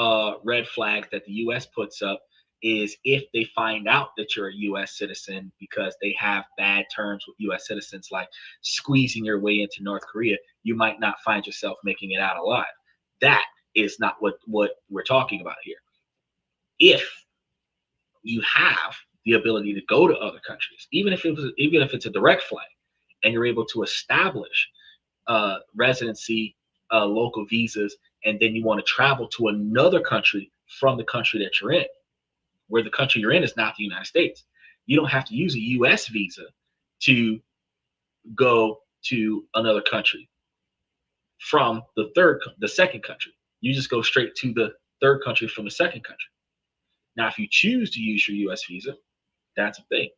red flag that the US puts up is if they find out that you're a US citizen because they have bad terms with US citizens, like squeezing your way into North Korea, you might not find yourself making it out alive. That is not what we're talking about here. If you have the ability to go to other countries, even if it's a direct flight, and you're able to establish residency, local visas, and then you want to travel to another country from the country that you're in, where the country you're in is not the United States. You don't have to use a U.S. visa to go to another country from the second country. You just go straight to the third country from the second country. Now, if you choose to use your U.S. visa, that's a thing.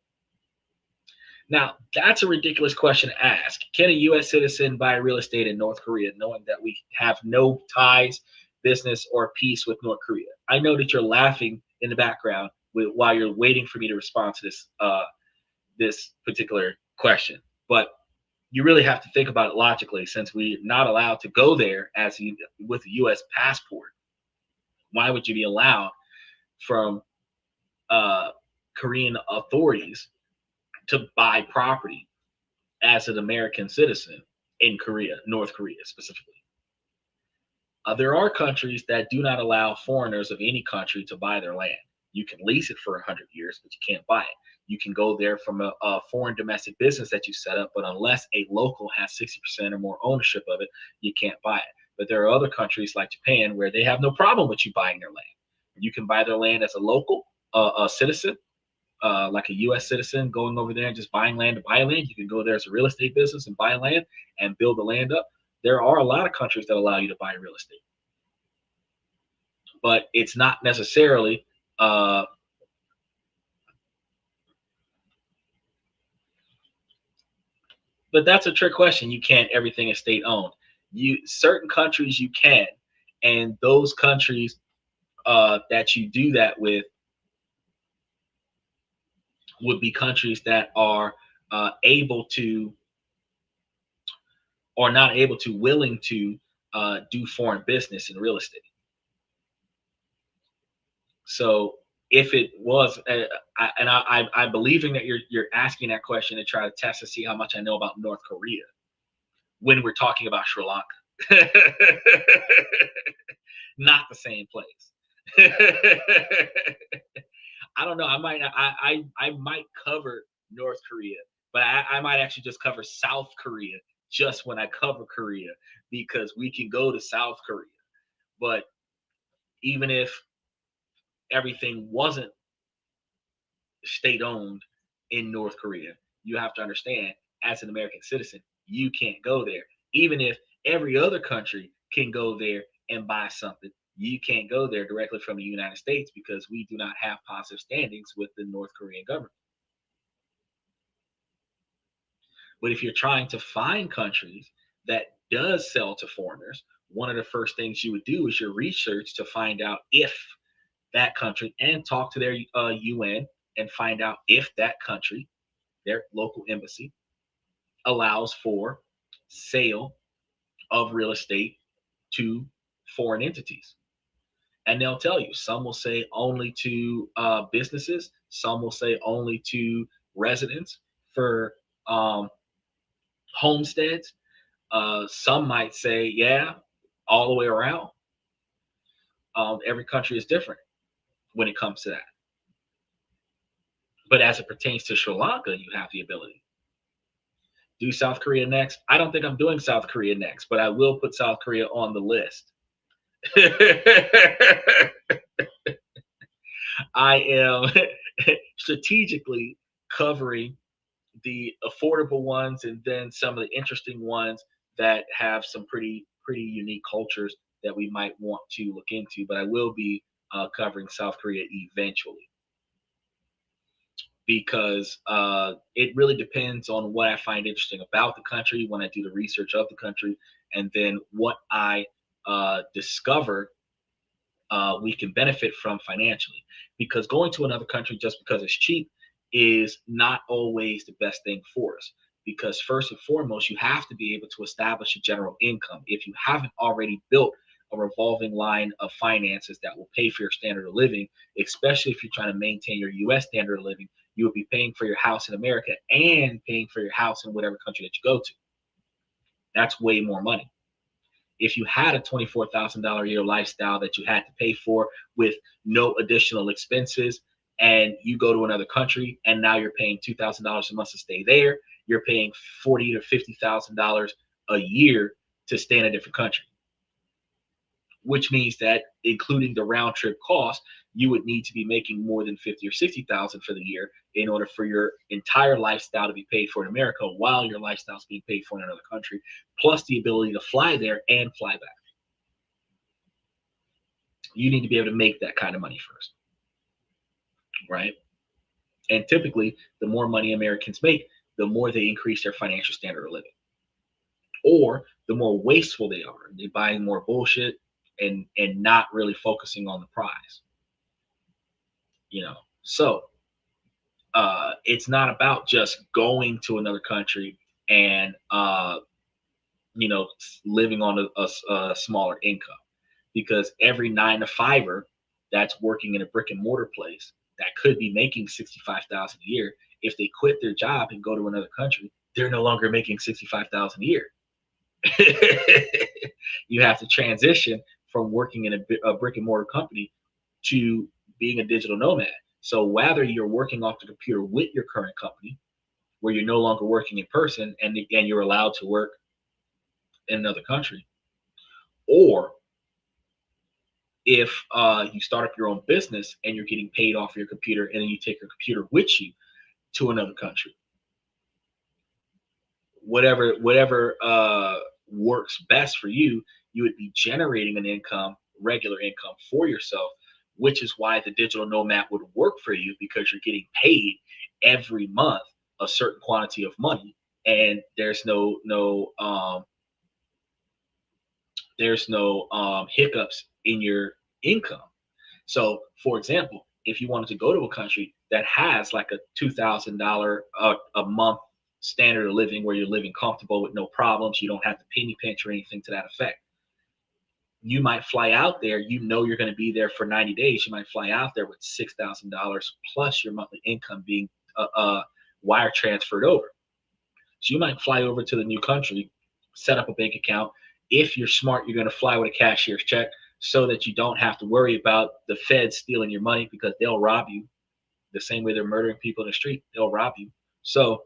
Now, that's a ridiculous question to ask. Can a U.S. citizen buy real estate in North Korea knowing that we have no ties, business, or peace with North Korea? I know that you're laughing in the background while you're waiting for me to respond to this particular question, but you really have to think about it logically. Since we're not allowed to go there with a U.S. passport, why would you be allowed from uh, Korean authorities to buy property as an American citizen in Korea, North Korea specifically? There are countries that do not allow foreigners of any country to buy their land. You can lease it for 100 years, but you can't buy it. You can go there from a foreign domestic business that you set up, but unless a local has 60% or more ownership of it, you can't buy it. But there are other countries like Japan where they have no problem with you buying their land. You can buy their land as a local, a citizen, like a U.S. citizen going over there and just buying land to buy land. You can go there as a real estate business and buy land and build the land up. There are a lot of countries that allow you to buy real estate, but it's not necessarily. But that's a trick question. You can't. Everything is state owned. You certain countries you can, and those countries that you do that with would be countries that are able to or not able to, willing to do foreign business in real estate. So if it was, I'm believing that you're asking that question to try to test to see how much I know about North Korea when we're talking about Sri Lanka, not the same place. I don't know. I might cover North Korea, but I might actually just cover South Korea just when I cover Korea because we can go to South Korea. But even if everything wasn't state owned in North Korea, you have to understand as an American citizen, you can't go there. Even if every other country can go there and buy something, you can't go there directly from the United States because we do not have positive standings with the North Korean government. But if you're trying to find countries that does sell to foreigners one of the first things you would do is your research to find out if that country, and talk to their UN and find out if that country, their local embassy, allows for sale of real estate to foreign entities. And they'll tell you, some will say only to businesses, some will say only to residents for um, homesteads. Some might say, yeah, all the way around. Every country is different when it comes to that. But as it pertains to Sri Lanka, you have the ability. Do South Korea next? I don't think I'm doing South Korea next, but I will put South Korea on the list. I am strategically covering the affordable ones and then some of the interesting ones that have some pretty unique cultures that we might want to look into. But I will be covering South Korea eventually, because it really depends on what I find interesting about the country when I do the research of the country, and then what I discover we can benefit from financially. Because going to another country just because it's cheap is not always the best thing for us. Because first and foremost, you have to be able to establish a general income. If you haven't already built a revolving line of finances that will pay for your standard of living, especially if you're trying to maintain your US standard of living, you will be paying for your house in America and paying for your house in whatever country that you go to. That's way more money. If you had a $24,000 a year lifestyle that you had to pay for with no additional expenses, and you go to another country and now you're paying $2,000 a month to stay there, you're paying $40,000 to $50,000 a year to stay in a different country, which means that including the round trip cost, you would need to be making more than 50 or 60,000 for the year in order for your entire lifestyle to be paid for in America while your lifestyle is being paid for in another country, plus the ability to fly there and fly back. You need to be able to make that kind of money first, right? And typically, the more money Americans make, the more they increase their financial standard of living, or the more wasteful they are. They're buying more bullshit and not really focusing on the prize, you know. So it's not about just going to another country and living on a smaller income, because every 9 to 5er that's working in a brick and mortar place that could be making 65,000 a year, if they quit their job and go to another country, they're no longer making 65,000 a year. You have to transition from working in a brick and mortar company to being a digital nomad. So whether you're working off the computer with your current company, where you're no longer working in person and you're allowed to work in another country, or if you start up your own business and you're getting paid off your computer and then you take your computer with you to another country, whatever works best for you, you would be generating an income, regular income for yourself, which is why the digital nomad would work for you, because you're getting paid every month a certain quantity of money, and there's no hiccups in your income. So, for example, if you wanted to go to a country that has like a $2,000 a month standard of living, where you're living comfortable with no problems, you don't have to penny pinch or anything to that effect, you might fly out there. You're going to be there for 90 days. You might fly out there with $6,000 plus your monthly income being wire transferred over. So you might fly over to the new country, set up a bank account. If you're smart, you're going to fly with a cashier's check so that you don't have to worry about the feds stealing your money, because they'll rob you the same way they're murdering people in the street. They'll rob you. So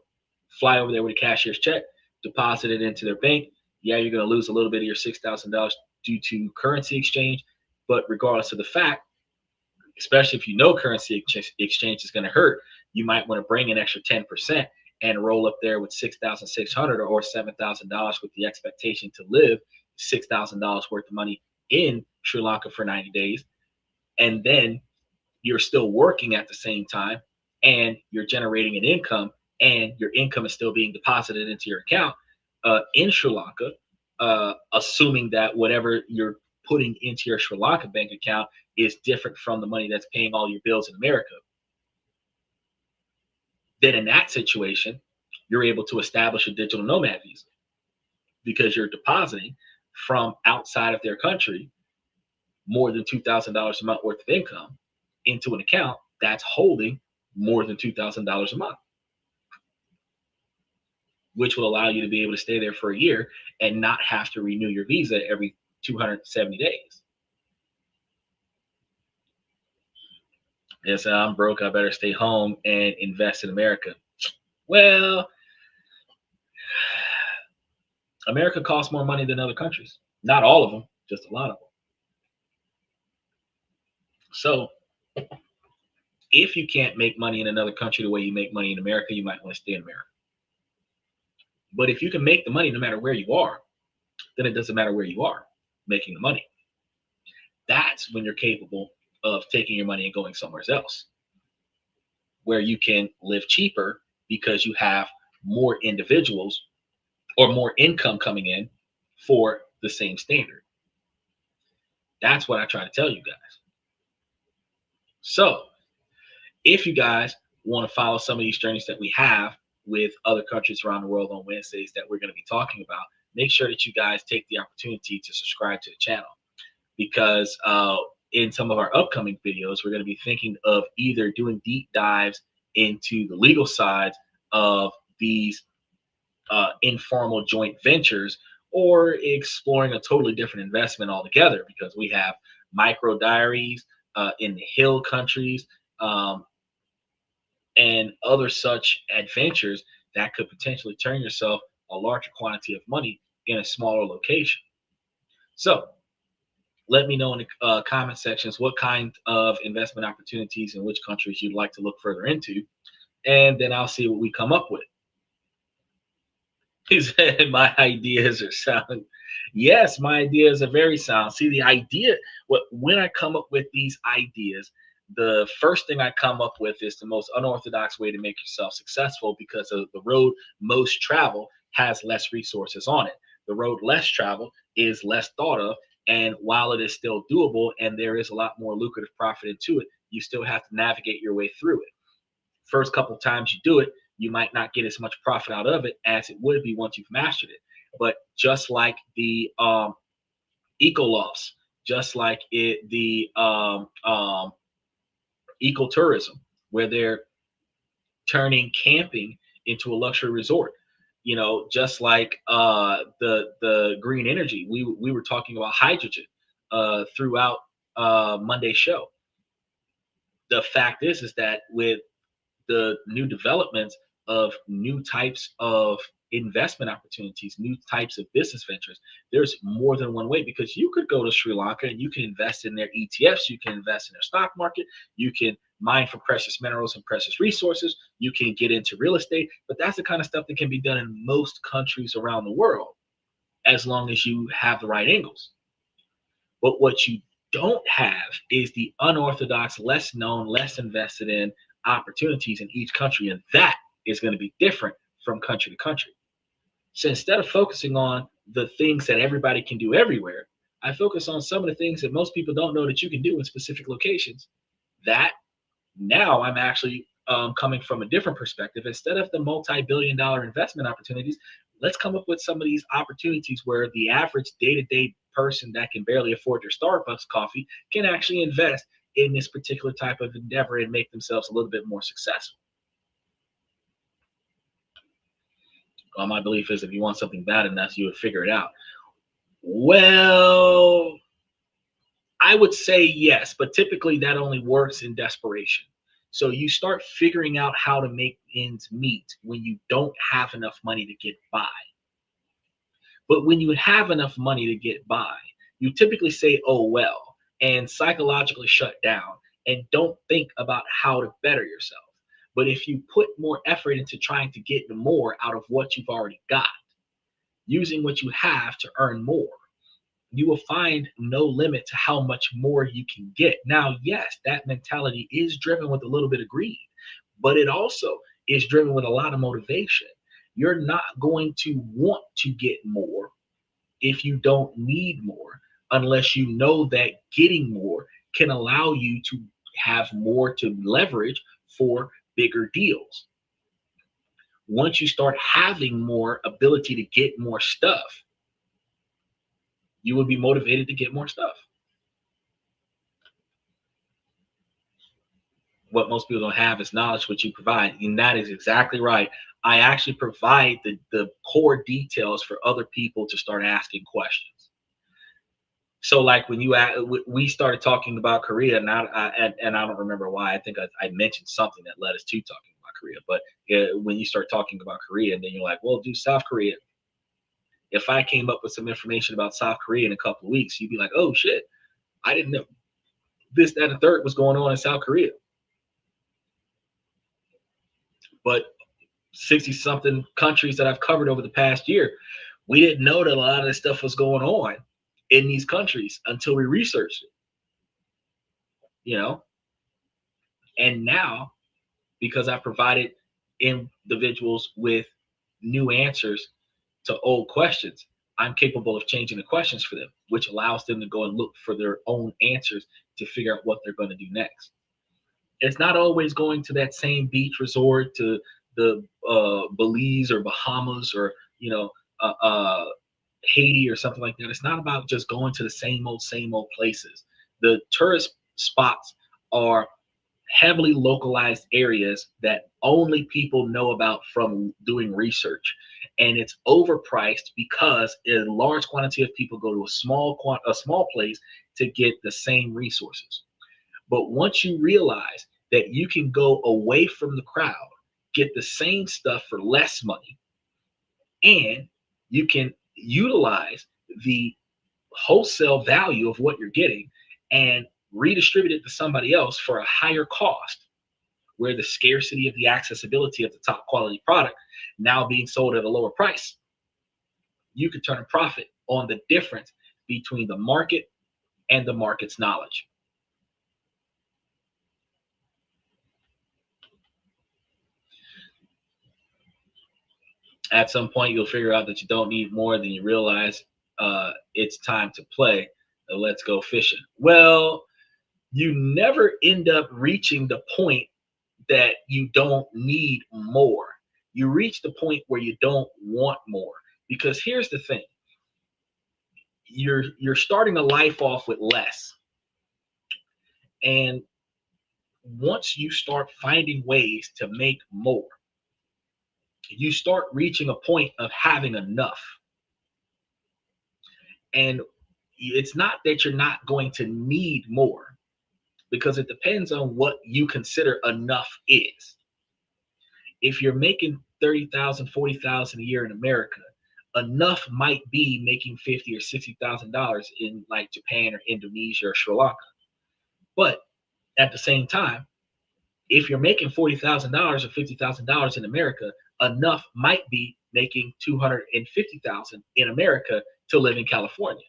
fly over there with a cashier's check, deposit it into their bank. Yeah, you're going to lose a little bit of your $6,000 due to currency exchange. But regardless of the fact, especially if you know currency exchange is going to hurt, you might want to bring an extra 10% and roll up there with 6,600 or $7,000 with the expectation to live $6,000 worth of money in Sri Lanka for 90 days. And then you're still working at the same time, and you're generating an income, and your income is still being deposited into your account in Sri Lanka. assuming that whatever you're putting into your Sri Lanka bank account is different from the money that's paying all your bills in America. Then in that situation, you're able to establish a digital nomad visa because you're depositing from outside of their country more than $2,000 a month worth of income into an account that's holding more than $2,000 a month, which will allow you to be able to stay there for a year and not have to renew your visa every 270 days. Yes, I'm broke. I better stay home and invest in America. Well, America costs more money than other countries. Not all of them, just a lot of them. So if you can't make money in another country the way you make money in America, you might want to stay in America. But if you can make the money no matter where you are, then it doesn't matter where you are making the money. That's when you're capable of taking your money and going somewhere else where you can live cheaper because you have more individuals or more income coming in for the same standard. That's what I try to tell you guys. So if you guys want to follow some of these journeys that we have with other countries around the world on Wednesdays that we're going to be talking about, make sure that you guys take the opportunity to subscribe to the channel, because in some of our upcoming videos, we're going to be thinking of either doing deep dives into the legal sides of these informal joint ventures, or exploring a totally different investment altogether, because we have micro diaries in the hill countries, and other such adventures that could potentially turn yourself a larger quantity of money in a smaller location. So let me know in the comment sections what kind of investment opportunities in which countries you'd like to look further into, and then I'll see what we come up with. He said, my ideas are sound. Yes, my ideas are very sound. See, the idea, when I come up with these ideas, the first thing I come up with is the most unorthodox way to make yourself successful, because of the road most travel has less resources on it. The road less traveled is less thought of. And while it is still doable and there is a lot more lucrative profit into it, you still have to navigate your way through it. First couple of times you do it, you might not get as much profit out of it as it would be once you've mastered it. But just like the eco loss, just like the ecotourism, where they're turning camping into a luxury resort, just like the green energy. We were talking about hydrogen throughout Monday's show. The fact is that with the new developments of new types of investment opportunities, new types of business ventures, there's more than one way, because you could go to Sri Lanka and you can invest in their ETFs, you can invest in their stock market, you can mine for precious minerals and precious resources, you can get into real estate. But that's the kind of stuff that can be done in most countries around the world, as long as you have the right angles. But what you don't have is the unorthodox, less known, less invested in opportunities in each country. And that is going to be different from country to country. So instead of focusing on the things that everybody can do everywhere, I focus on some of the things that most people don't know that you can do in specific locations. That now I'm actually coming from a different perspective. Instead of the multi-billion-dollar investment opportunities, let's come up with some of these opportunities where the average day-to-day person that can barely afford their Starbucks coffee can actually invest in this particular type of endeavor and make themselves a little bit more successful. Well, my belief is if you want something bad enough, you would figure it out. Well, I would say yes, but typically that only works in desperation. So you start figuring out how to make ends meet when you don't have enough money to get by. But when you have enough money to get by, you typically say, oh, well, and psychologically shut down and don't think about how to better yourself. But if you put more effort into trying to get more out of what you've already got, using what you have to earn more, you will find no limit to how much more you can get. Now, yes, that mentality is driven with a little bit of greed, but it also is driven with a lot of motivation. You're not going to want to get more if you don't need more, unless you know that getting more can allow you to have more to leverage for bigger deals. Once you start having more ability to get more stuff, you will be motivated to get more stuff. What most people don't have is knowledge, which you provide. And that is exactly right. I actually provide the core details for other people to start asking questions. So, like when we started talking about Korea, and I don't remember why. I think I mentioned something that led us to talking about Korea. But when you start talking about Korea, and then you're like, well, do South Korea. If I came up with some information about South Korea in a couple of weeks, you'd be like, oh shit, I didn't know this, that, and the third was going on in South Korea. But 60 something countries that I've covered over the past year, we didn't know that a lot of this stuff was going on in these countries until we researched it, you know? And now, because I provided individuals with new answers to old questions, I'm capable of changing the questions for them, which allows them to go and look for their own answers to figure out what they're going to do next. It's not always going to that same beach resort to the Belize or Bahamas or you know uh, uh, Haiti or something like that. It's not about just going to the same old places. The tourist spots are heavily localized areas that only people know about from doing research, and it's overpriced because a large quantity of people go to a small place to get the same resources. But once you realize that you can go away from the crowd, get the same stuff for less money, and you can utilize the wholesale value of what you're getting and redistribute it to somebody else for a higher cost, where the scarcity of the accessibility of the top quality product now being sold at a lower price, you can turn a profit on the difference between the market and the market's knowledge. At some point, you'll figure out that you don't need more than you realize. It's time to play. Let's go fishing. Well, you never end up reaching the point that you don't need more. You reach the point where you don't want more. Because here's the thing, you're starting a life off with less. And once you start finding ways to make more, you start reaching a point of having enough. And it's not that you're not going to need more, because it depends on what you consider enough is. If you're making 30,000, 40,000 a year in America, enough might be making 50 or $60,000 in like Japan or Indonesia or Sri Lanka. But at the same time, if you're making $40,000 or $50,000 in America, enough might be making 250,000 in America to live in California.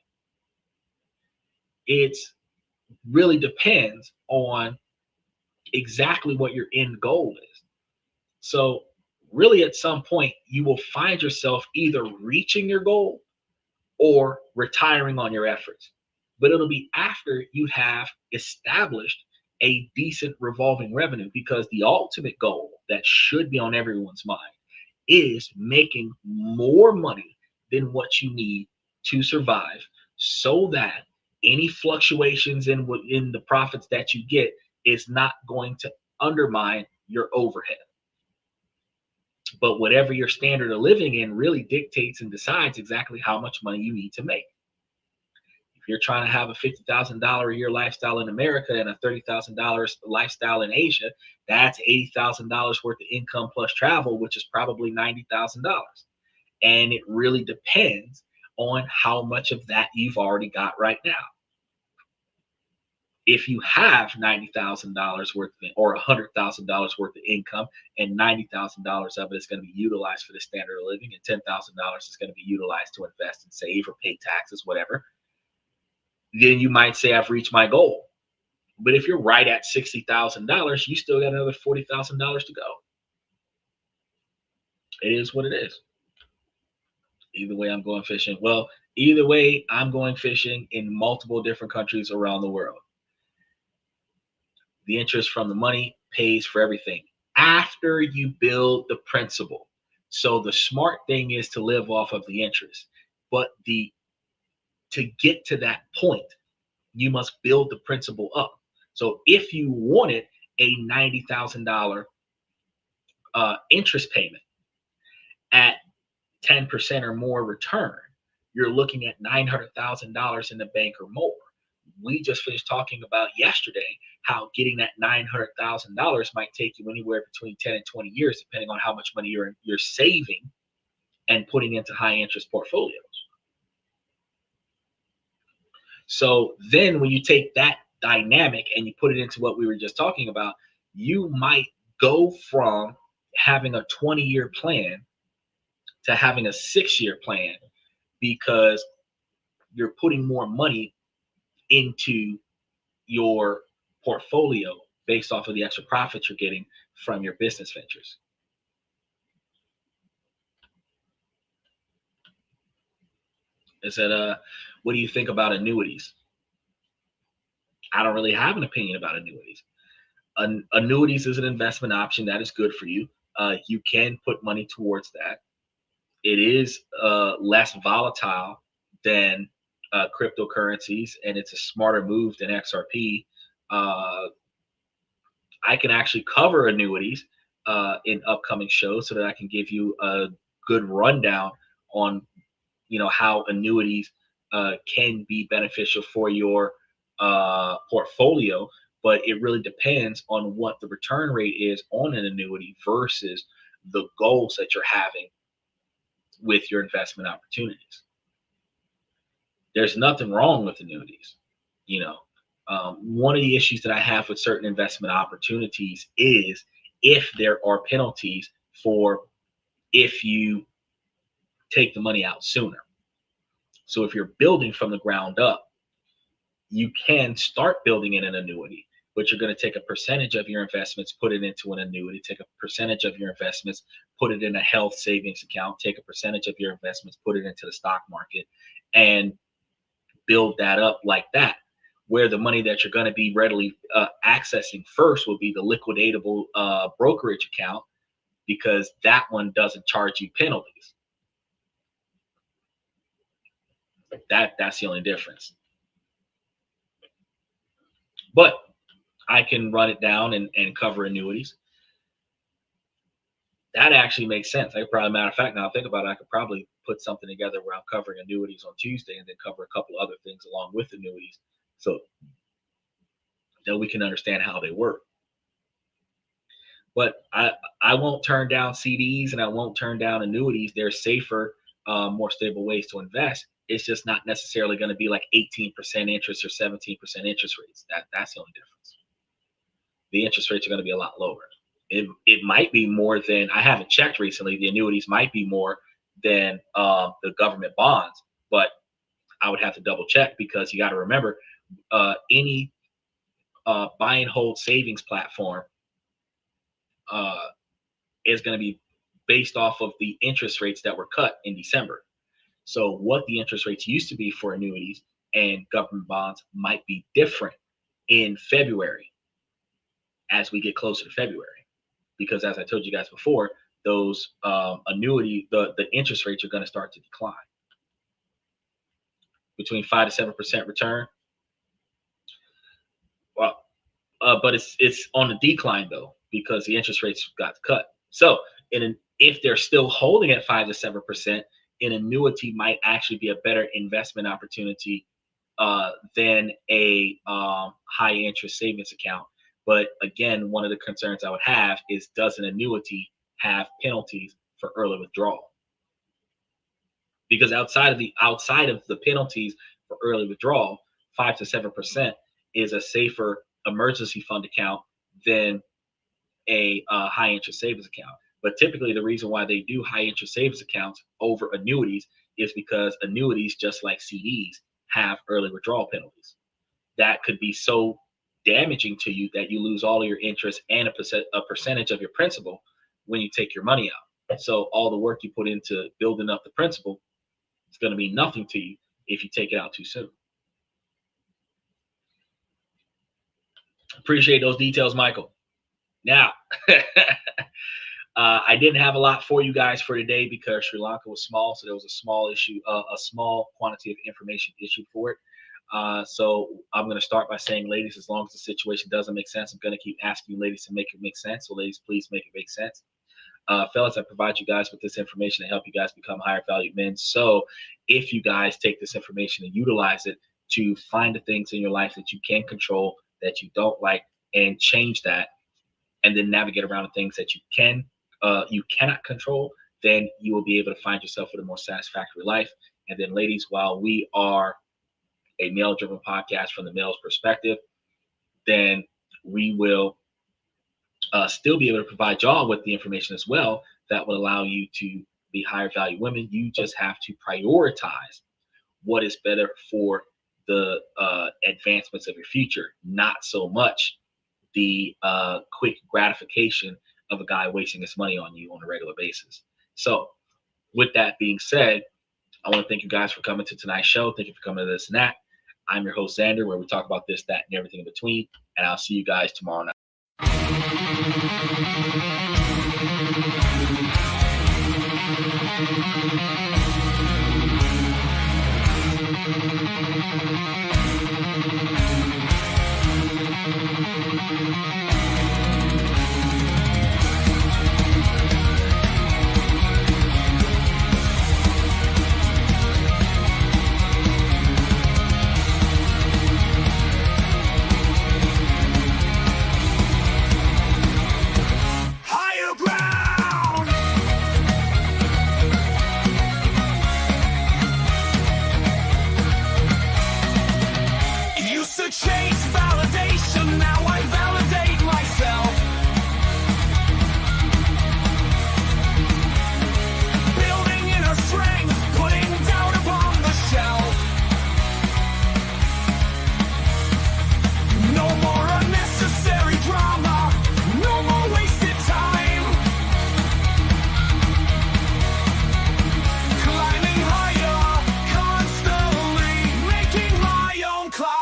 It really depends on exactly what your end goal is. So, really, at some point, you will find yourself either reaching your goal or retiring on your efforts. But it'll be after you have established a decent revolving revenue, because the ultimate goal that should be on everyone's mind is making more money than what you need to survive, so that any fluctuations in the profits that you get is not going to undermine your overhead. But whatever your standard of living in really dictates and decides exactly how much money you need to make. If you're trying to have a $50,000 a year lifestyle in America and a $30,000 lifestyle in Asia, that's $80,000 worth of income plus travel, which is probably $90,000. And it really depends on how much of that you've already got right now. If you have $90,000 worth of, or $100,000 worth of income, and $90,000 of it is going to be utilized for the standard of living, and $10,000 is going to be utilized to invest and save or pay taxes, whatever, then you might say, I've reached my goal. But if you're right at $60,000, you still got another $40,000 to go. It is what it is. Either way, I'm going fishing. Well, Either way, I'm going fishing in multiple different countries around the world. The interest from the money pays for everything after you build the principal. So the smart thing is to live off of the interest. But the to get to that point, you must build the principal up. So if you wanted a $90,000 interest payment at 10% or more return, you're looking at $900,000 in the bank or more. We just finished talking about yesterday how getting that $900,000 might take you anywhere between 10 and 20 years, depending on how much money you're saving and putting into high interest portfolios. So then when you take that dynamic and you put it into what we were just talking about, you might go from having a 20-year plan to having a 6-year plan because you're putting more money into your portfolio based off of the extra profits you're getting from your business ventures. Is that what do you think about annuities? I don't really have an opinion about annuities. Annuities is an investment option that is good for you. You can put money towards that. It is less volatile than cryptocurrencies, and it's a smarter move than XRP. Uh, I can actually cover annuities in upcoming shows so that I can give you a good rundown on how annuities can be beneficial for your portfolio, but it really depends on what the return rate is on an annuity versus the goals that you're having with your investment opportunities. There's nothing wrong with annuities. You know, one of the issues that I have with certain investment opportunities is if there are penalties for if you take the money out sooner. So if you're building from the ground up, you can start building in an annuity, but you're going to take a percentage of your investments, put it into an annuity, take a percentage of your investments, put it in a health savings account, take a percentage of your investments, put it into the stock market, and build that up like that. Where the money that you're going to be readily accessing first will be the liquidatable brokerage account, because that one doesn't charge you penalties. That's the only difference. But I can run it down and cover annuities. That actually makes sense. I could probably, matter of fact, now I think about it, I could probably put something together where I'm covering annuities on Tuesday and then cover a couple other things along with annuities so that we can understand how they work. But I won't turn down CDs and I won't turn down annuities. They're safer, more stable ways to invest. It's just not necessarily going to be like 18% interest or 17% interest rates. That's the only difference. The interest rates are going to be a lot lower. It might be more than, I haven't checked recently. The annuities might be more than the government bonds, but I would have to double check because you got to remember any buy and hold savings platform uh, is going to be based off of the interest rates that were cut in December. So what the interest rates used to be for annuities and government bonds might be different in February as we get closer to February. Because as I told you guys before, those the interest rates are going to start to decline between 5 to 7% return. Well, but it's on the decline though because the interest rates got cut. So if they're still holding at 5 to 7%, an annuity might actually be a better investment opportunity than a high interest savings account. But again, one of the concerns I would have is, does an annuity have penalties for early withdrawal? Because outside of the penalties for early withdrawal, 5 to 7% is a safer emergency fund account than a high interest savings account. But typically, the reason why they do high interest savings accounts over annuities is because annuities, just like CDs, have early withdrawal penalties that could be so damaging to you that you lose all of your interest and a percentage of your principal when you take your money out. So all the work you put into building up the principal is going to mean nothing to you if you take it out too soon. Appreciate those details, Michael. Now, I didn't have a lot for you guys for today because Sri Lanka was small, so there was a small issue, a small quantity of information issued for it. So I'm going to start by saying, ladies, as long as the situation doesn't make sense, I'm going to keep asking you ladies to make it make sense. So ladies, please make it make sense. Fellas, I provide you guys with this information to help you guys become higher value men. So if you guys take this information and utilize it to find the things in your life that you can control, that you don't like, and change that, and then navigate around the things that you cannot control, then you will be able to find yourself with a more satisfactory life. And then ladies, while we are a male-driven podcast from the male's perspective, then we will still be able to provide y'all with the information as well that will allow you to be higher value women. You just have to prioritize what is better for the advancements of your future, not so much the quick gratification of a guy wasting his money on you on a regular basis. So with that being said, I want to thank you guys for coming to tonight's show. Thank you for coming to This and That. I'm your host, Xander, where we talk about this, that, and everything in between. And I'll see you guys tomorrow night. Chase validation, now I validate myself. Building inner strength, putting doubt upon the shelf. No more unnecessary drama, no more wasted time. Climbing higher, constantly making my own climb.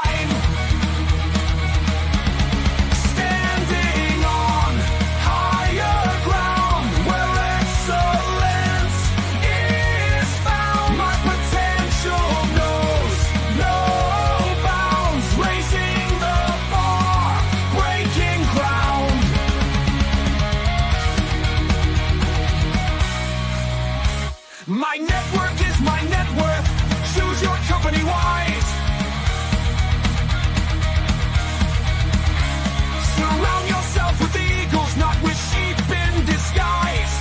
My network is my net worth. Choose your company wise. Surround yourself with eagles, not with sheep in disguise.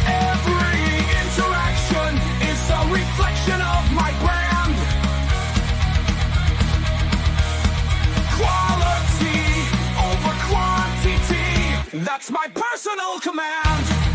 Every interaction is a reflection of my brand. Quality over quantity, that's my personal command.